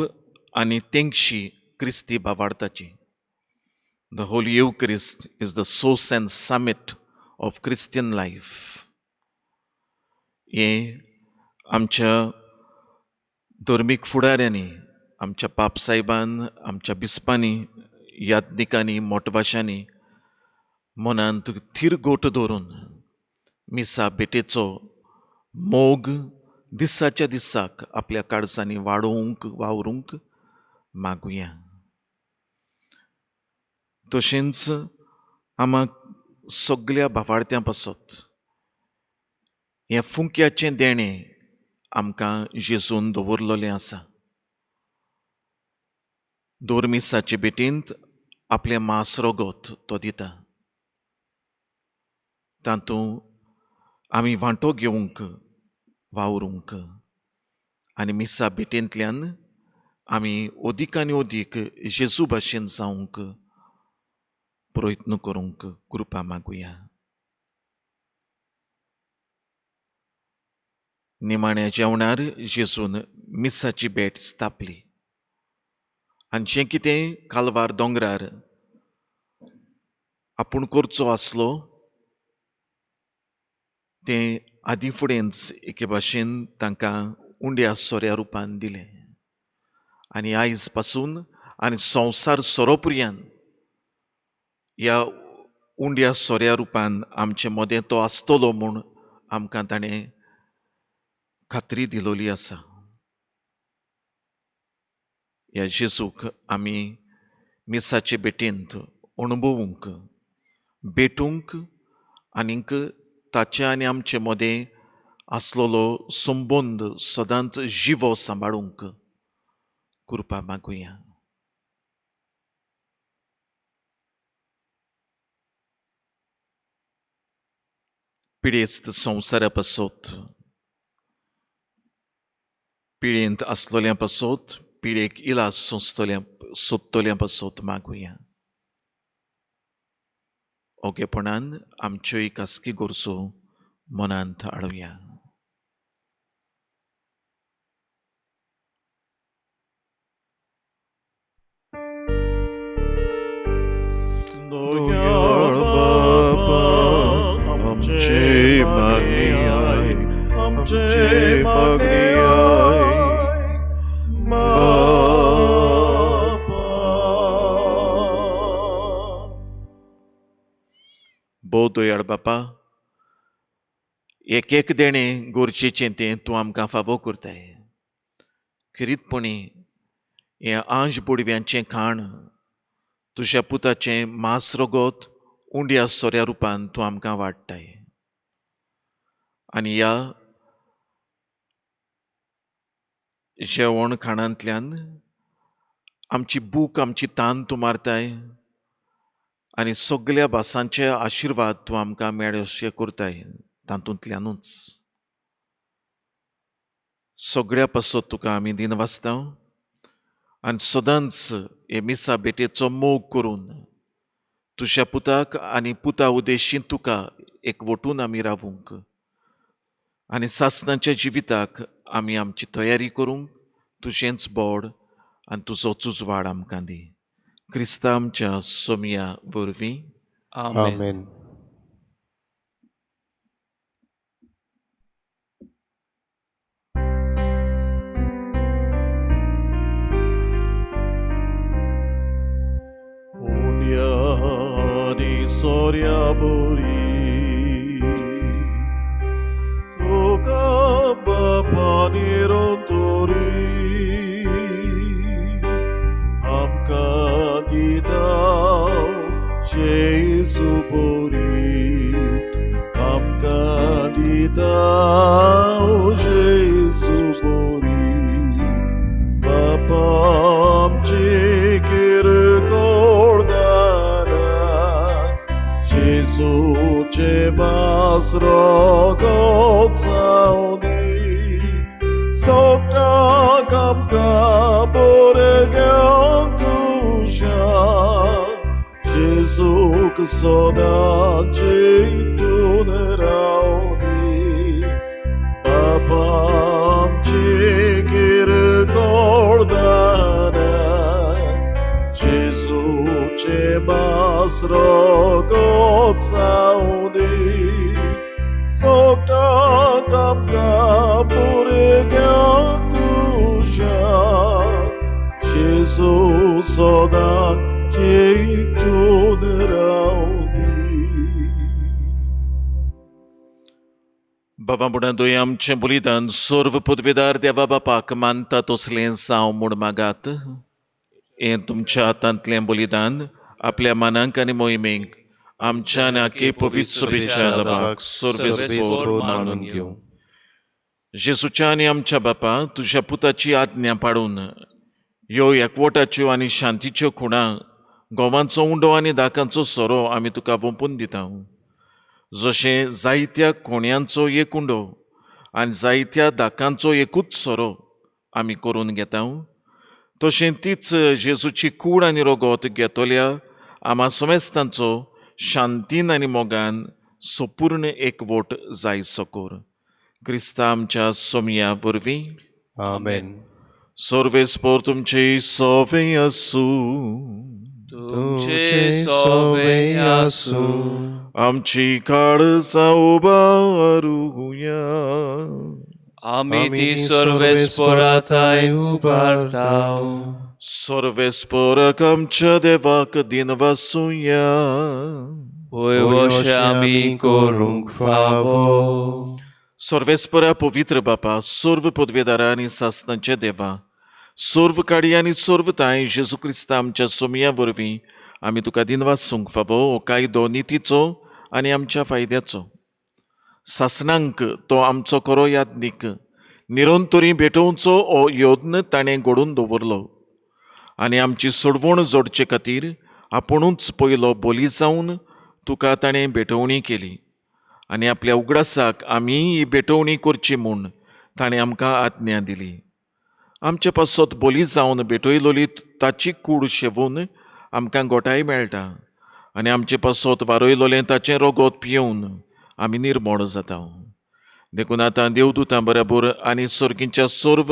आनी तेंगशी क्रिस्ती भावार्थाची. The Holy Eucharist is the source and summit of Christian life. हे आमच्या धर्मीक फुडाऱ्यांनी, आमच्या पाप साहेबान, आमच्या बिस्पांनी, याज्ञिकांनी, मोटवाशांनी मनांत थीर गोट दवरून मिसा भेटेचो मोग दिसाच्या दिसाक आपल्या काळजांनी वाडोवंक वावरूंक मागुया. तशेंच आमाक सगळ्या भावार्थ्यां पासत हें फुंक्याचें देणें आमकां जेजून दवरलेलें आसा. दोरमिसाचे बेटींत आपलें मांस रोगोत तो दिता. तातूंत आमी वांटो घेवंक वावरूंक आनी मिसा बेटेंतल्यान आमी ओदीक आनी ओदीक जेजू भाशेन जावंक प्रयत्न करूंक कृपा मागुया. निमाण्या जेवणार जेजून मिसाची भेट स्थापली आनी जें कितें कालवार दोंगरार आपूण करचो आसलो तें आदी फुडेंच एके भाशेन तांकां उंड्या सोऱ्या रुपान दिलें. आनी आयज पासून आनी संवसार सोरोपर्यंत ह्या उंड्या सोऱ्या रुपान आमचे मदें तो आसतलो म्हूण आमकां ताणें खात्री दिलोली आसा. ह्या जेजूक आमी मिसाचे बेटेंत अणभवूंक भेटूंक आनीक ताचे आनी आमचे मदें आसलोलो संबंद सदांच जिवो सांबाळूंक कृपा मागुया. पिडेस्त संवसारा पासत पिडेंत आसलोल्या पासत पिडेक इलाज सोदतल्या पासत मागुया. ओगेपणान आमच्योय कास्की गरजो मनांत हाडुया. दोयाळ बाबा आमचे मागणी आय, आमचे मागणी आय बाबा. भोव दोयाळ बापा, एक एक देणें गरजेचें तें तूं आमकां फावो करताय. खरीतपणी हें आंज बुडव्यांचें खाण तुज्या पुताचें मांस रोगोत उंड्या सोऱ्या रुपान तूं आमकां वाडटाय. आनी ह्या जेवण खाणांतल्यान आमची भूक आमची तान तूं मारताय आनी सगल्या भासांचे आशिर्वाद तूं आमकां मेळ्ळे अशें करताय. तातूंतल्यानूच सगळ्या पासत तुका आमी दिनवासता आनी सदांच हे मिसा बेटेचो मोग करून तुज्या पुताक आनी पुता उद्देशीन तुका एकवटून आमी रावूंक आनी सासणाच्या जिविताक आमी आमची तयारी करूंक तुजेंच बोड आनी तुजोच उजवाड आमकां दी. क्रिस्ता आमच्या सोमया वरवीं आमेन. आमेन. उंड्यानी सोऱ्या बोरी तुका बापानी रोंतोरी आमकां दिता जेजू बोरी, आमकां दिता जेजू बोरी. बापा आमची किरकोळदाना जेजूचे मांस रोगोत जावनी सोगटाक आमकां भुरग्यांक तुज्या जेजूक सदांच चिंतून रावनी. बापा आमची किरकोळदाना जेजूचे मांस रोगोत जावनी सोगटाक आमकां भुरग्यांक तुज्या जेजू सदांच चिंतून रावनी. बाबा म्हणून आमचें बलिदान सर्व पदवेदार देवा बापाक मानता तसलें जावं म्हूण मागात. हें तुमच्या हातांतलें बलिदान आपल्या मानांक आनी मोहिमेक आमच्या नाके पवित्र सुबेच्या लबाक सर्वेस्पोर मानून घेऊ. जेसूच्या आनी आमच्या बापा, तुझ्या पुताची आज्ञा पाडून ह्यो एकवटाच्यो आनी शांतीच्यो खुणा, गोवांचो उंडो आनी दाकांचो सोरो आमी तुका वोंपून दिता. जशें जायत्या कोण्यांचो एक उंडो आनी जायत्या दाकांचो एकूच सोरो आमी करून घेता, तशें तीच जेजूची कूड आनी रोगोत घेतोल्या आम्हा समेस्तांचो शांतीन आनी मोगान संपूर्ण एकवट जाय सकोर. क्रिस्ता आमच्या सोमया वरवीं. आमेन. सर्वेस्पोर तुमचे सोवे आसूं. तुमचे सोवे आसूं. आमची काळजां उबारूया. आमी ती सर्वेस्पोराताय उबारताव. सर्वेस्पोराक आमच्या देवाक दिन वासूया. वयवशें आमी करूंक फावो. सर्वेस्परा पवित्र बापा, सर्व पदवेदारा आनी सासणांचे देवा, सर्व काडी आनी सर्व ताय जेजू क्रिस्ता आमच्या सोमया वरवीं आमी तुका दिन वासूंक फावो. हो कायदो नितीचो आनी आमच्या फायद्याचो. सासणांक तो आमचो खरो यादनीक निरंतरी भेटोवचो हो योद्न ताणें घडोवन दवरलो आनी आमची सोडवण जोडचे खातीर आपुणूच पयलो बोली जावन तुका ताणें भेटवणी केली आनी आपल्या उगडासाक आमी ही भेटवणी करची म्हूण ताणें आमकां आज्ञा दिली. आमचे पासत बोली जावन भेटयलोली ताची कूड शेवून आमकां गोठाय मेळटा आनी आमचे पासत वारयलोलें ताचें रोगोत पियेवन आमी निर्मोळ जाता. देखून आतां देवदूतां बराबर आनी सर्गींच्या सर्व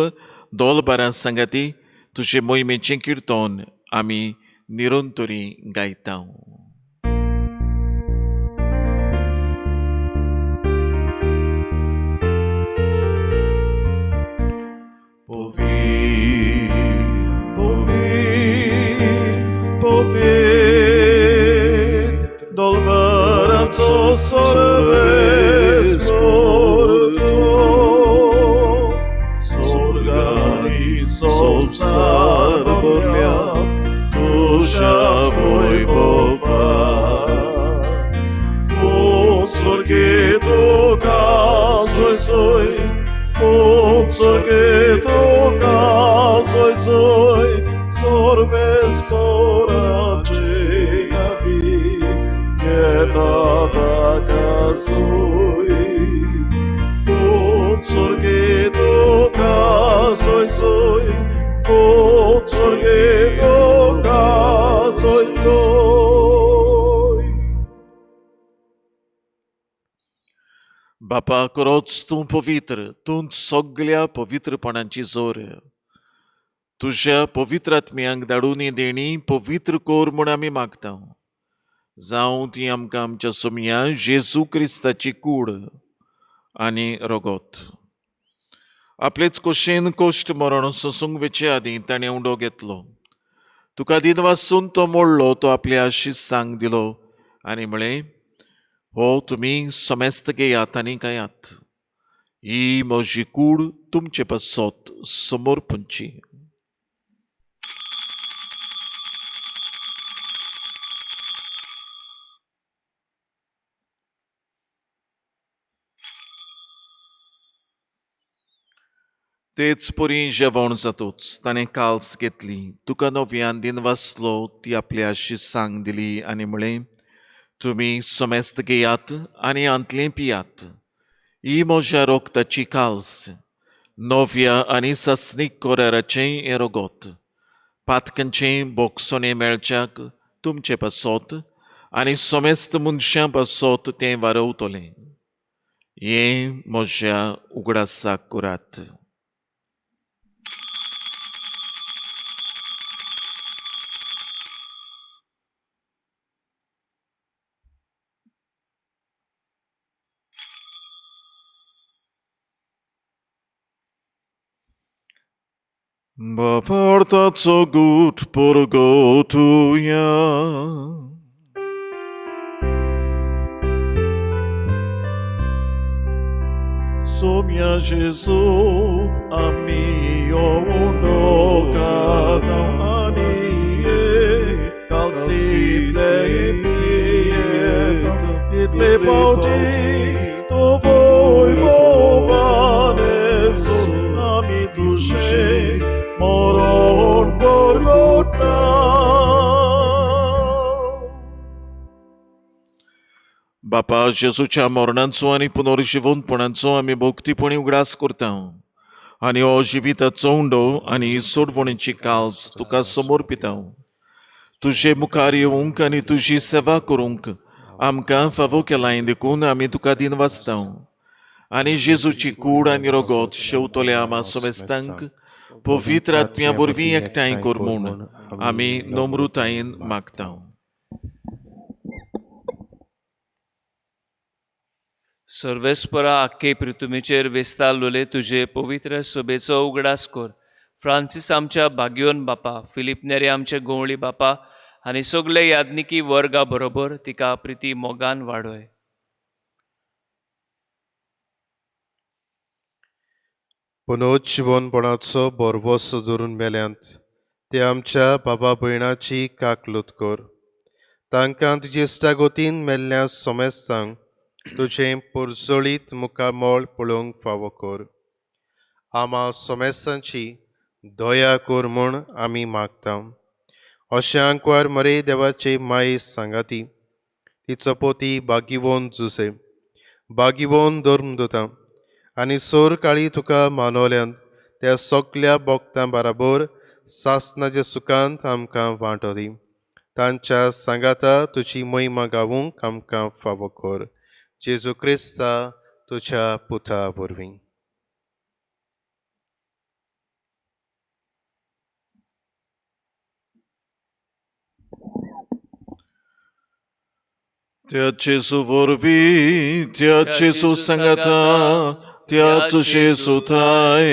दोलबारां सांगाती तुजे मोहिमेचें किर्तन आमी निरंतरी गायता. Dolbaranco सर्वेस्पोर Sorgani संसार भरल्या तुझ्या वैभवा. O स्वर्गेतो काजोय सोय, O स्वर्गेतो काजोय सोय, सर्वेस्पोराचे नावी येता ताका सोय. O स्वर्गेतो काजोय सोय, O स्वर्गेतो काजोय सोय. बापा, खरोच तूं पवित्र, तूं सगळ्या पवित्रपणाची जोर. तुझ्या पवित्र आत्म्यांक धाडून ही देणी पवित्र कोर म्हूण आमी मागता. जावं ती आमकां आमच्या सोमया जेजू क्रिस्ताची कूड आनी रोगोत. आपलेच खोशेन कोश्ट मरण सोसूंक वेचे आदीं ताणें उंडो घेतलो. तुका दिन वासून तो मोडलो, तो आपल्या शिसांक दिलो आनी म्हळें, हो तुमी समेस्त घेयात आनी खायात. ही म्हजी कूड तुमचे पासत समोर पुंची. तेच परी जेवण जातूच ताणें काल्स घेतली, तुका नव्यान दिन वासलो, ती आपल्या शिसांक दिली आनी म्हळें, तुमी समेस्त घेयात आनी अंतलें पियात. ही म्हज्या रोगताची काल्स, नव्या आनी सस्नीक कोराराचें हें रोगोत. पातकांचें बोगसोणें मेळच्याक तुमचे पासत आनी समेस्त मनशां पासत तें वारवतलें. हें म्हज्या उगडासाक करात. Bawartaco gut porgotuja. Somia Jesu amio uno kadam anie kalsile pie तितले पावटी तो वैभवाने सोडून आमी तुझे मरण परगटना. बापा जेजूच्या मरणाचो आनी पुनर्जिवनपणाचो आमी भोगतीपणी उगडास करता आनी हो जिविताचो उंडो आनी सोडवणेची काळज तुका समर्पिता. तुजे मुखार येवंक आनी तुजी सेवा करूंक आमकां फावो केलां देखून आमी तुका दिन वाचता. आनी जेजूची कूड आनी रगत शेवतल्या आमा सोमेस्तांक पवित्र आत्म्या वरवीं एकठांय कर म्हूण आमी नम्रतायेन मागता. सर्वेस्परा आख्खे पृथ्वीचेर वेस्तालोले तुजे पवित्र सभेचो उगडास कर. फ्रांसीस आमच्या भाग्योन बापा, फिलीप नेरे आमचे गवळी बापा आनी सगळे याज्ञिकी वर्गा बरोबर तिका प्रिती मोगान वाडय. पुनर्जीवनपणाचो बरवस धरून मेल्यांत ते आमच्या बाबा भयणाची काकलूत कर. तांकां तुजे इश्टागोतीन मेल्ल्या सोमेस्तांक तुजें पुरजोळीत मुखामोळ पळोवंक फावो कर. आमा सोमेस्तांची दया कर म्हूण आमी मागता. अशें आंकवार मरे देवाचे माये सांगाती, तिचो पोती बागिवोन जुसे, बागिवोन धर्म दोता आनी सोर काळी तुका मानवल्यांत त्या सगल्या भोगतां बराबर सासणाच्या सुखांत आमकां वांटो दी. तांच्या सांगाता तुजी महिमा गावूंक आमकां फावो कर. जेजू क्रिस्ता तुज्या पुता वरवीं. त्याच जेजू वरवीं त्याच जेजू सांगाता त्याच जेजू थाय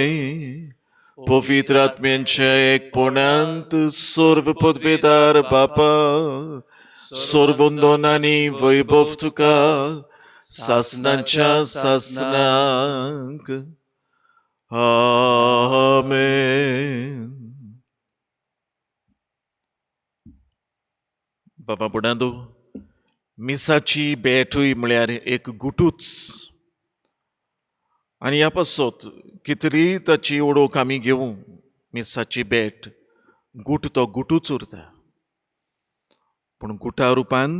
पवित्र आत्म्यांच्या एकपणांत सर्व पदवेदार बापा सर्वोंदोन आनी वैभव तुका सासणांच्या सासणांक. आमेन. बाबा बुडांदो, मिसाची बेटूय म्हळ्यार एक गुटूच आनी ह्या पासत कितली ताची ओळख आमी घेवूं. मिसाची बेट गुट तो गुटूच उरता, पूण गुटा रुपान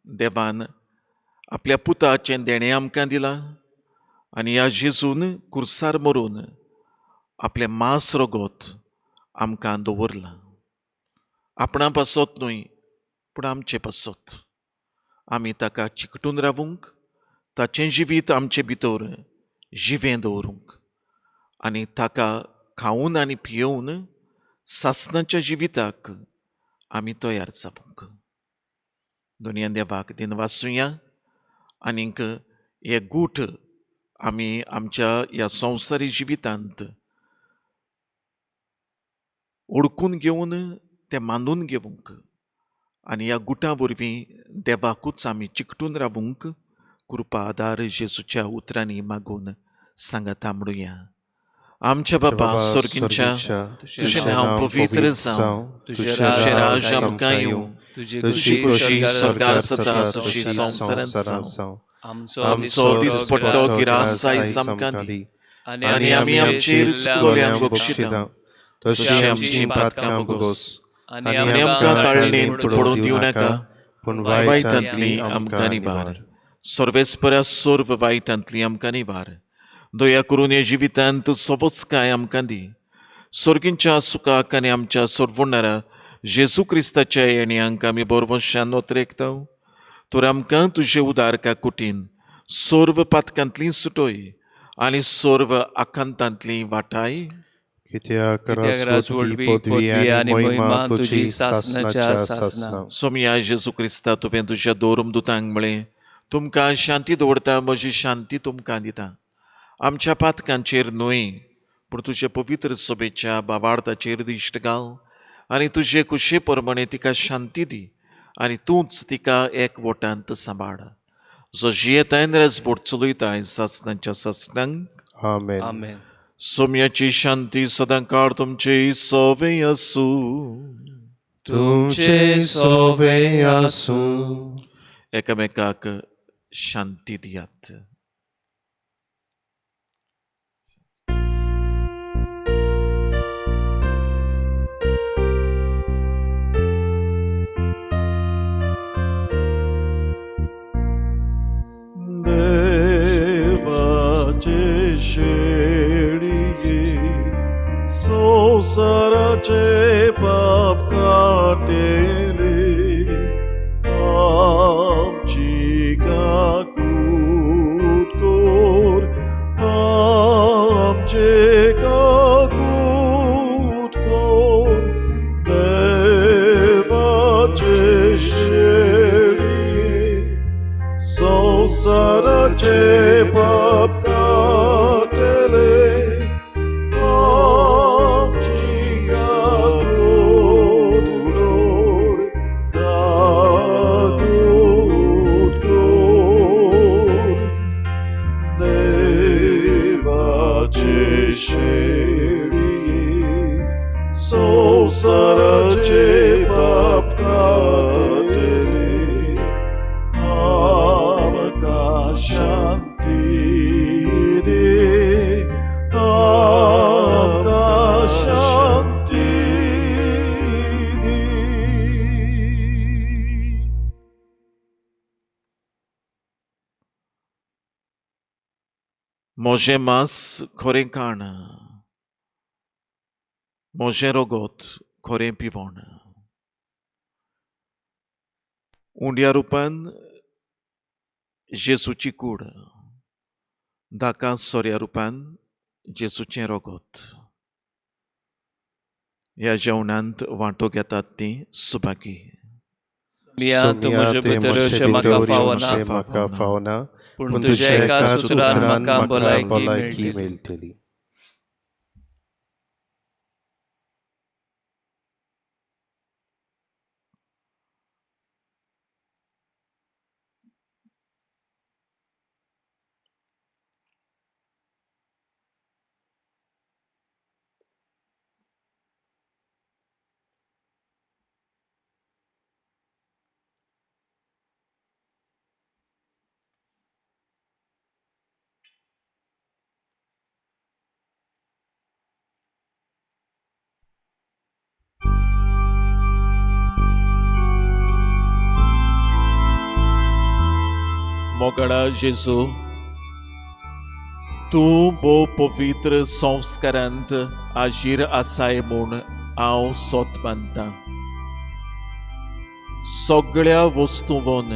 देवान आपल्या पुताचें देणें आमकां दिलां आनी ह्या जेजून कुर्सार मरून आपलें मांस रगत आमकां दवरलां. आपणा पासत न्हय पूण आमचे पासत आमी ताका चिकटून रावूंक, ताचें जिवीत आमचे भितर जिवें दवरूंक आनी ताका खावून आनी पियेवन सासणाच्या जिविताक आमी तयार जावंक. दुनियान देवाक दिन वाचुया आनीक हे गूठ आमी आमच्या ह्या संवसारी जिवितांत ओळखून घेवन ते मानून घेवंक आनी ह्या गुटां वरवीं देवाकूच आमी चिकटून रावूंक कृपा आदार जेजूच्या उतरांनी मागून सांगाता म्हणुया. आमच्या बापा स्वर्गींच्या तुजें नांव पवित्र जावं, तुजें राज आमकां येवं, तुजी खोशी स्वर्गार जाता तशी संवसारांत जावं. आमचो दिसपट्टो गिरास आयज आमकां दी आनी आमी आमचेर चुकलोल्यांक बक्षिता तशी आमची पातकां भोगोस आनी आमकां ताळणेंत पडूं दिवं नाका पूण वायटांतली आमकां निबार. सर्वेस्परा सर्व वायटांतली आमकां निबार. दया करून हे जिवितांत सवचकाय आमकां दी. सर्गींच्या सुखाक आनी आमच्या सोडवणारा जेजू क्रिस्ताच्या येण्याक आमी बरवशान वतरेकता. तर आमकां तुजे उदारका कुटीन सर्व पातकांतली सुटोय आनी सर्व आकांतांतली वाटाय. कित्याक राजवडवी पदवी आनी महिमा तुजी सासणाच्या सासणां. सोम्या जेजू क्रिस्ता तुवें तुज्या दोरमदुतांक म्हळें, तुमकां शांती दवरता, म्हजी शांती तुमकां दिता. आमच्या पातकांचेर न्हय पूण तुजे पवित्र सभेच्या भावार्थाचेर दिश्ट घाल आनी तुजे कुशे प्रमाणे तिका शांती दी आनी तूंच तिका एकवटांत सांबाळ. जो जियेताय राजवट चलयताय सासणांच्या सासणांक. आमेन. आमेन. सोम्याची शांती सदां काळ तुमचे सोवे आसूं. तुमचे सोवे आसूं. एकामेकाक शांती दियात. देवाचे शेळिये संसाराचे पाप काटेले आमची काकूट कोर आमचे काकूट कोर देवाचे शेळिये संसाराचे पाप काटेले आमची काकूट कोर काकूट कोर देवाचे शेळिये संसाराचे पाप काटेले आमका शांती दे आमका शांती दे. मोजे मांस खोरें खाण, मोजे रोगोत खोरें पिवण. उंड्या रुपान जेसूची कूड, दाकां सोऱ्या रुपान जेसूचें रोगोत. ह्या जेवणांत वांटो घेतात तीं सुभागी. मिया तूं म्हजे भितर म्हाका फावना, म्हाका फावना, पूण पूण तुज्या एका सुत्रान म्हाका भलायकी भलायकी मेळटली. मेळटली. मोगडा जेजू, तूं भोव पवित्र संस्कारांत आजीर आसाय म्हूण हांव सोत मानतां. सगळ्या वस्तूंवन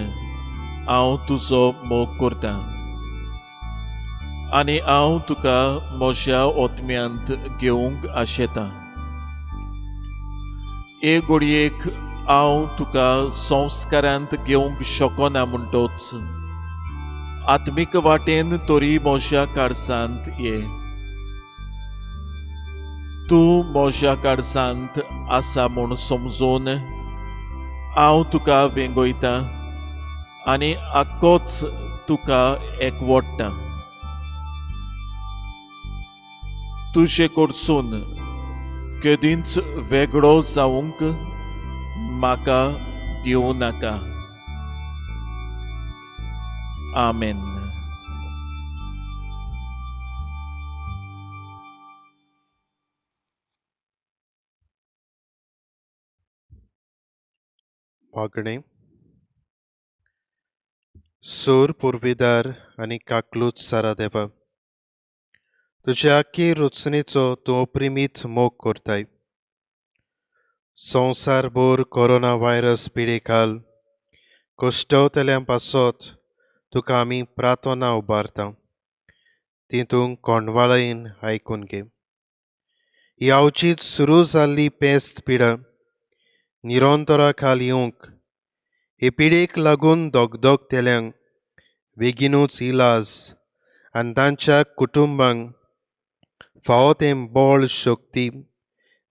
हांव तुजो मोग करतां आनी हांव तुका म्हज्या ओतम्यांत घेवंक आशेतां. एक घडयेक हांव तुका संस्कारांत घेवंक शकना म्हणटोच आत्मीक वाटेन तरी म्हज्या कारसांत ये. तूं म्हज्या कारसांत आसा म्हूण समजून हांव तुका वेंगयतां आनी आख्खोच तुका एकवटतां. तुजे कडसून केदींच वेगळो जावंक म्हाका दिवं नाका. आमेन. वागणें. सोर पुर्विदार आनी काकलूच सारा देवा, तुज्या आख्खे रचनेचो तूं अप्रिमीत मोग करताय. संवसारभर कोरोना व्हायरस पिडेखाल कश्टवतल्यां पासत तुका आमी प्रार्थना उबारतां. ती तूं कोणवाळेन आयकून घे. ही आवचीत सुरू जाल्ली पेस्त पिडा निरंतरा खाल येवंक, हे पिडेक लागून दोगदोगतेल्यांक बेगीनूच इलाज आनी तांच्या कुटुंबांक फावो तें बळ शक्ती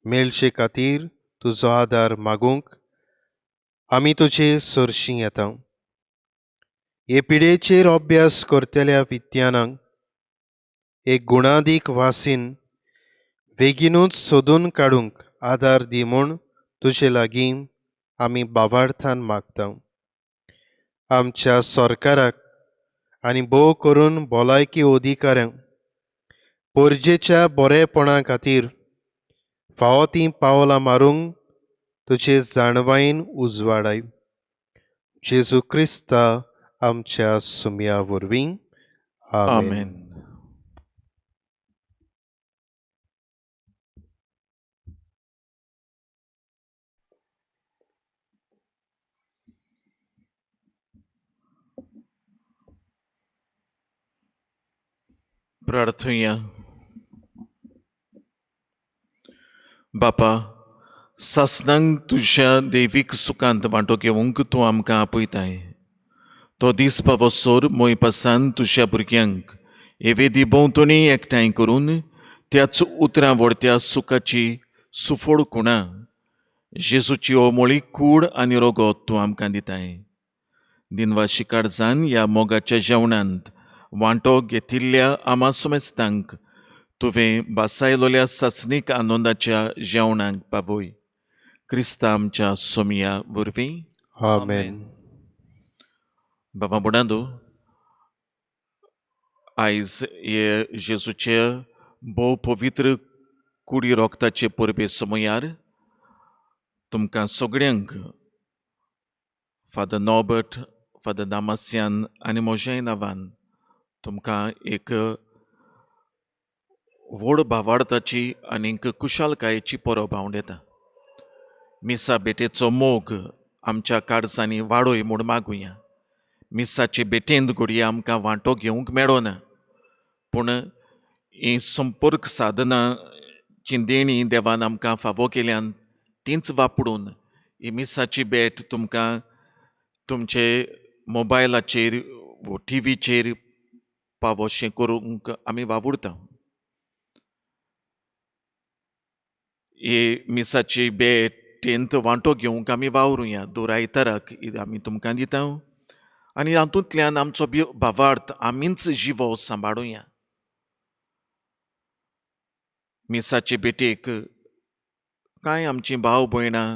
मेळचे खातीर तुजो आदार मागूंक आमी तुजे सरशीं येता. हे पिडेचेर अभ्यास करतल्या विद्यानांक एक गुणादीक वासीन बेगीनूच सोदून काडूंक आदार दी म्हूण तुजे लागीं आमी बाबार्थान मागता. आमच्या सरकाराक आनी भोव करून भलायकी अधिकाऱ्यांक पोरजेच्या बरेपणा खातीर फावो तीं पावलां मारूंक तुजे जाणवायेन उजवाडाय. जेजू क्रिस्ता आमच्या सुमया वरवीं. आमेन. आमेन. प्रार्थुया. बापा, सासणांक तुज्या देवीक सुखांत वांटो घेवंक तूं आमकां आपयताय. तो दीस पावसोर मोयपासान तुज्या भुरग्यांक हे वेदी भोंवतणी एकठांय करून त्याच उतरां व्हडत्या सुखाची सुफोड खुणां जेजूची ओमळी कूड आनी रोगोत तूं आमकां दिताय. दिनवाशी काळजान ह्या मोगाच्या जेवणांत वांटो घेतिल्ल्या आमा समेस्तांक तुवें बासायलोल्या सासणीक आनंदाच्या जेवणांक पावय. क्रिस्ता आमच्या सोमया वरवीं. आमेन. बाबा बुडांदो, आयज हे जेजूचे भोव पवित्र कुडी रोगताचे परबे समयार तुमकां सगळ्यांक फादर नॉबर्ट, फादर दामासियान आनी म्हज्याय नांवान तुमकां एक व्हड भावार्थाची आनीक कुशालकायेची परब हांव दितां. मिसा बेटेचो मोग आमच्या काळजांनी वाडोय म्हूण मागुया. मिसाचे बेटेंत घडये आमकां वांटो घेवंक मेळोना, पूण ही संपर्क साधनाची देणी देवान आमकां फावो केल्यान तींच वापरून ही मिसाची भेट तुमकां तुमचे मोबायलाचेर वो टीव्हीचेर पावोशें करूंक आमी वावुरता. ही मिसाची भेटेंत वांटो घेवंक आमी वावरुया. दर आयताराक आमी तुमकां दिता आनी हातूंतल्यान आमचो भावार्थ आमीच जिवो सांबाळुया. मिसाचे बेटेक कांय आमचीं भाव भयणां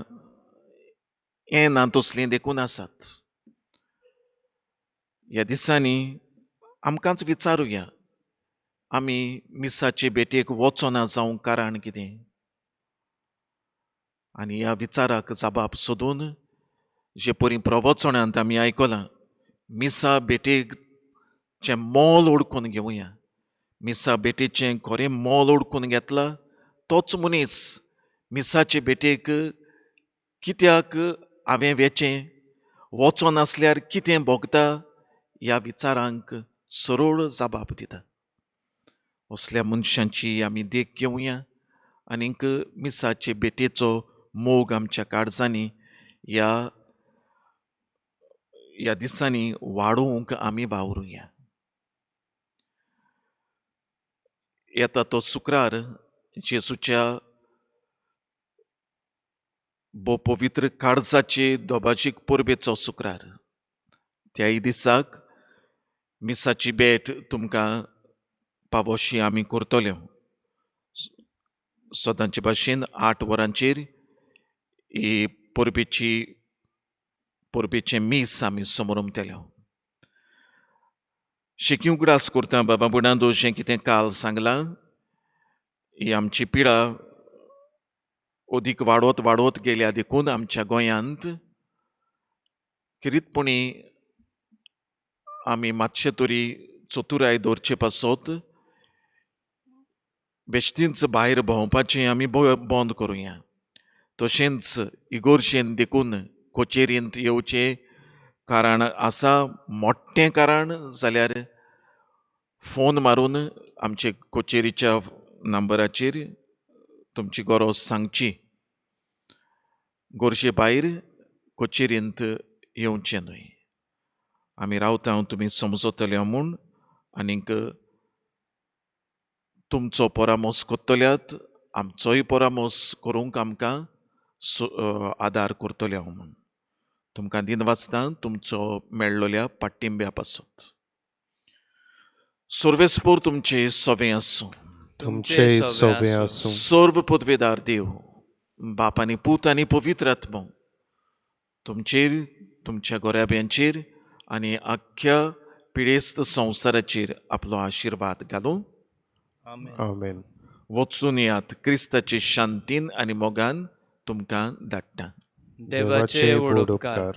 हें ना तसलीं देखून आसात. ह्या दिसांनी आमकांच विचारुया, आमी मिसाचे बेटेक वचोना जावंक कारण कितें? आनी ह्या विचाराक जबाब सोदून जे परी प्रवचनांत आमी आयकलां, मिसा बेटेचें मोल ओळखून घेवया. मिसा बेटेचें खरें मोल ओळखून घेतला तोच मनीस मिसाचे बेटेक कित्याक हांवें वेचें, वचो नासल्यार कितें भोगता ह्या विचारांक सरळ जबाब दिता. असल्या मनशांची आमी देख घेवया आनीक मिसाचे बेटेचो मोग आमच्या काळजांनी ह्या दिसांनी वाडोवंक आमी वावरुया. येता तो शुक्रार जेजूच्या भोव पवित्र काळजाचे दोबाजीक परबेचो शुक्रार. त्याय दिसाक मिसाची भेट तुमकां पावोशी आमी करतल्यो. सदांचे भाशेन 8 वरांचेर ही परबेचें मीस आमी समोरुमतेल्यो. शेकी उगडास करता बाबा बुडांदो, जें कितें काल सांगलां, ही आमची पिडा अदीक वाडोत गेल्या देखून आमच्या गोंयांत किरीतपणी आमी मातशे तरी चतुराय दवरचे पासत बेश्टींच भायर भोंवपाचें आमी बंद करुया. तशेंच इगोर्जेन देखून कोचेरींत येवचें कारण आसा मोट्टें कारण जाल्यार फोन मारून आमचे कोचेरीच्या नंबराचेर तुमची गरज सांगची. गोरजे भायर कोचेरींत येवचें न्हय. आमी रावता तुमी समजतले म्हूण आनीक तुमचो परामोस कोत्तल्यात आमचोय परामोस करूंक आमकां आदार करतले हांव म्हूण तुमकां दिन वाचता तुमचो मेळ्ळोल्या पाटिंब्या पासत. सर्वेस्पोर तुमचे सोवें आसूं. तुमचेय सोबे आसूं. सर्व पदवेदार देव, बाप आनी पूत आनी पवित्र आत्मो तुमचेर, तुमच्या गोऱ्याब्यांचेर आनी आख्या पिडेस्त संवसाराचेर आपलो आशिर्वाद घालूं. आमेन. वचून यात, क्रिस्ताचे शांतीन आनी मोगान तुमकां धाडटा. देवाचे व्हड उपकार.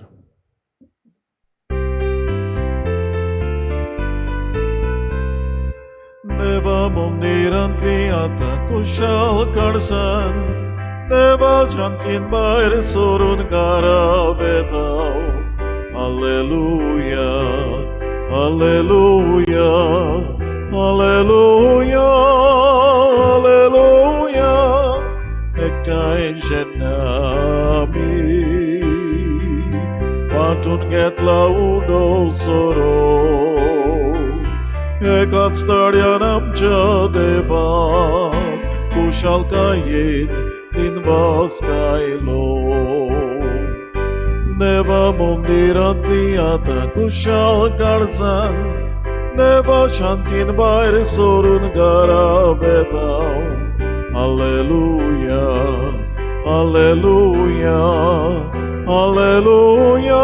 देवा मंदिरांतली आतां कुशाल काळजान, देवा शांतीन भायर सोरून घरा येता. Hallelujah, hallelujah, hallelujah, hallelujah. एकठांय जेन्ना आमी वांटून घेतला उदो सोरो, एकाच तळ्यान आमच्या देवाक कुशालकायेन दिनवास गायलो. देवा मंदिरांतली आतां कुशाल काळजान, देवा शांतीन भायर सोरून घरा येता. Hallelujah, hallelujah, hallelujah.